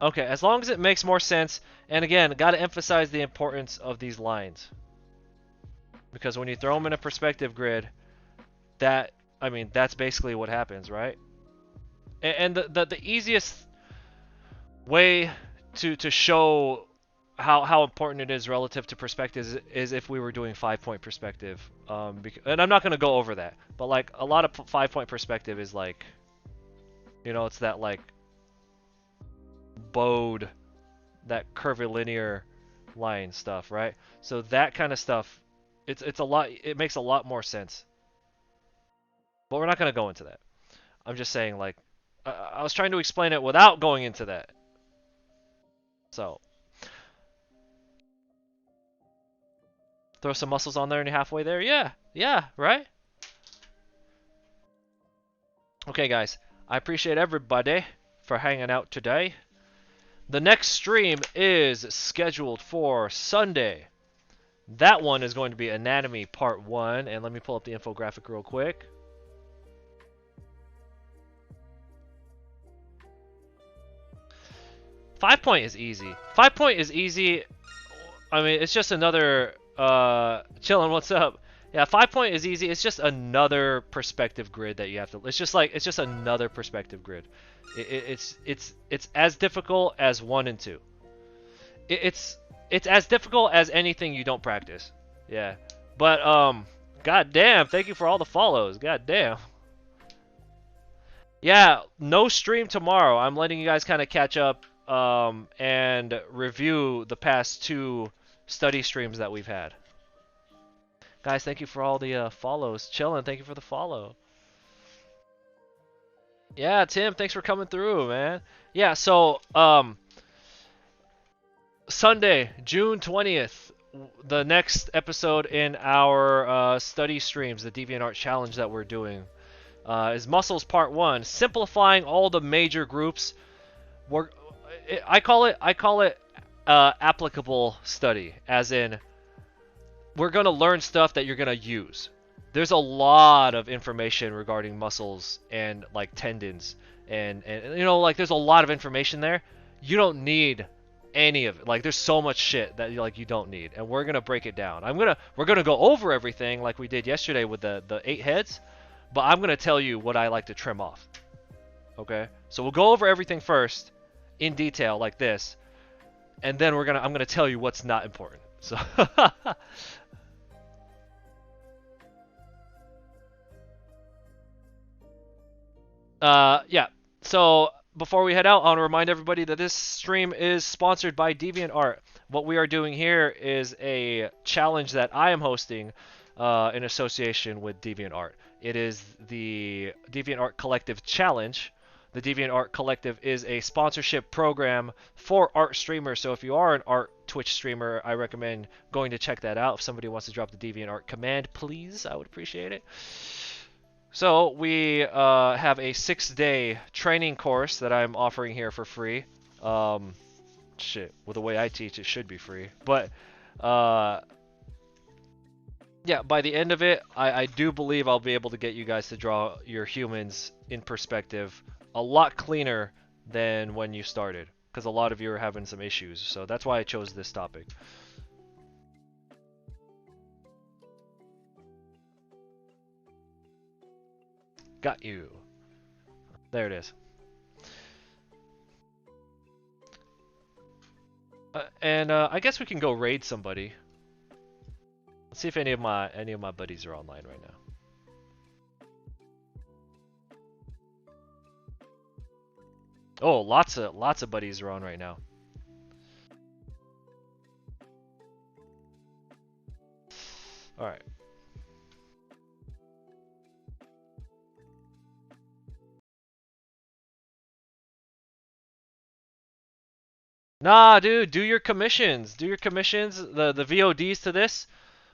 Okay, as long as it makes more sense, and again, gotta emphasize the importance of these lines. Because when you throw them in a perspective grid, I mean, that's basically what happens, right? And the easiest way to show how important it is relative to perspective is if we were doing 5-point perspective. And I'm not going to go over that, but like a lot of 5-point perspective is like, you know, it's that like bowed, that curvilinear line stuff, right? So that kind of stuff, it's a lot. It makes a lot more sense. But we're not going to go into that. I'm just saying, like, I was trying to explain it without going into that. So, throw some muscles on there and you're halfway there. Yeah, yeah, right? Okay, guys. I appreciate everybody for hanging out today. The next stream is scheduled for Sunday. That one is going to be Anatomy Part 1, and let me pull up the infographic real quick. Five point is easy. 5-point is easy. I mean, it's just another chillin', what's up? Yeah, 5-point is easy. It's just another perspective grid that you have to. It's just another perspective grid. It's as difficult as 1 and 2. It's as difficult as anything you don't practice. Yeah, but god damn, thank you for all the follows. God damn. Yeah, no stream tomorrow. I'm letting you guys kind of catch up and review the past 2 study streams that we've had. Guys, thank you for all the follows. Chillin', thank you for the follow. Yeah, Tim, thanks for coming through, man. Yeah, so Sunday, June 20th, the next episode in our study streams, the DeviantArt challenge that we're doing, is Muscles Part 1, simplifying all the major groups. I call it applicable study, as in we're gonna learn stuff that you're gonna use. There's a lot of information regarding muscles and like tendons and you know, like there's a lot of information there. You don't need any of it. Like there's so much shit that you don't need, and we're gonna break it down. We're gonna go over everything like we did yesterday with the 8 heads, but I'm gonna tell you what I like to trim off. Okay, so we'll go over everything first in detail like this, and then I'm gonna tell you what's not important. So yeah. So before we head out, I want to remind everybody that this stream is sponsored by DeviantArt. What we are doing here is a challenge that I am hosting in association with DeviantArt. It is the DeviantArt Collective Challenge. The DeviantArt Collective is a sponsorship program for art streamers. So if you are an art Twitch streamer, I recommend going to check that out. If somebody wants to drop the DeviantArt command, please, I would appreciate it. So we have a 6-day training course that I'm offering here for free. Shit, with the way I teach, it should be free. But yeah, by the end of it, I do believe I'll be able to get you guys to draw your humans in perspective a lot cleaner than when you started, because a lot of you are having some issues. So that's why I chose this topic. Got you. There it is. And I guess we can go raid somebody. Let's see if any of my buddies are online right now. Oh, lots of buddies are on right now. All right. Nah, dude, do your commissions. Do your commissions. The VODs to this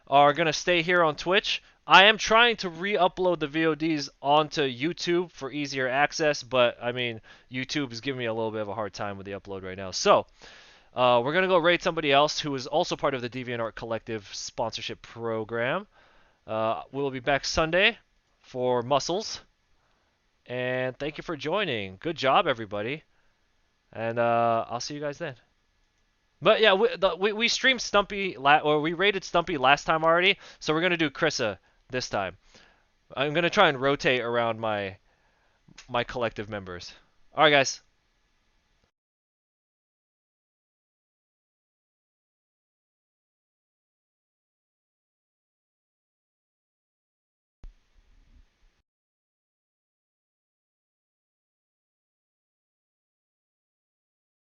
are gonna stay here on Twitch. I am trying to re-upload the VODs onto YouTube for easier access, but I mean, YouTube is giving me a little bit of a hard time with the upload right now. So, we're gonna go raid somebody else who is also part of the DeviantArt Collective sponsorship program. We'll be back Sunday for Muscles. And thank you for joining. Good job, everybody. And I'll see you guys then. But yeah, we streamed Stumpy, or we rated Stumpy last time already, so we're gonna do Krissa this time. I'm gonna try and rotate around my collective members. All right, guys.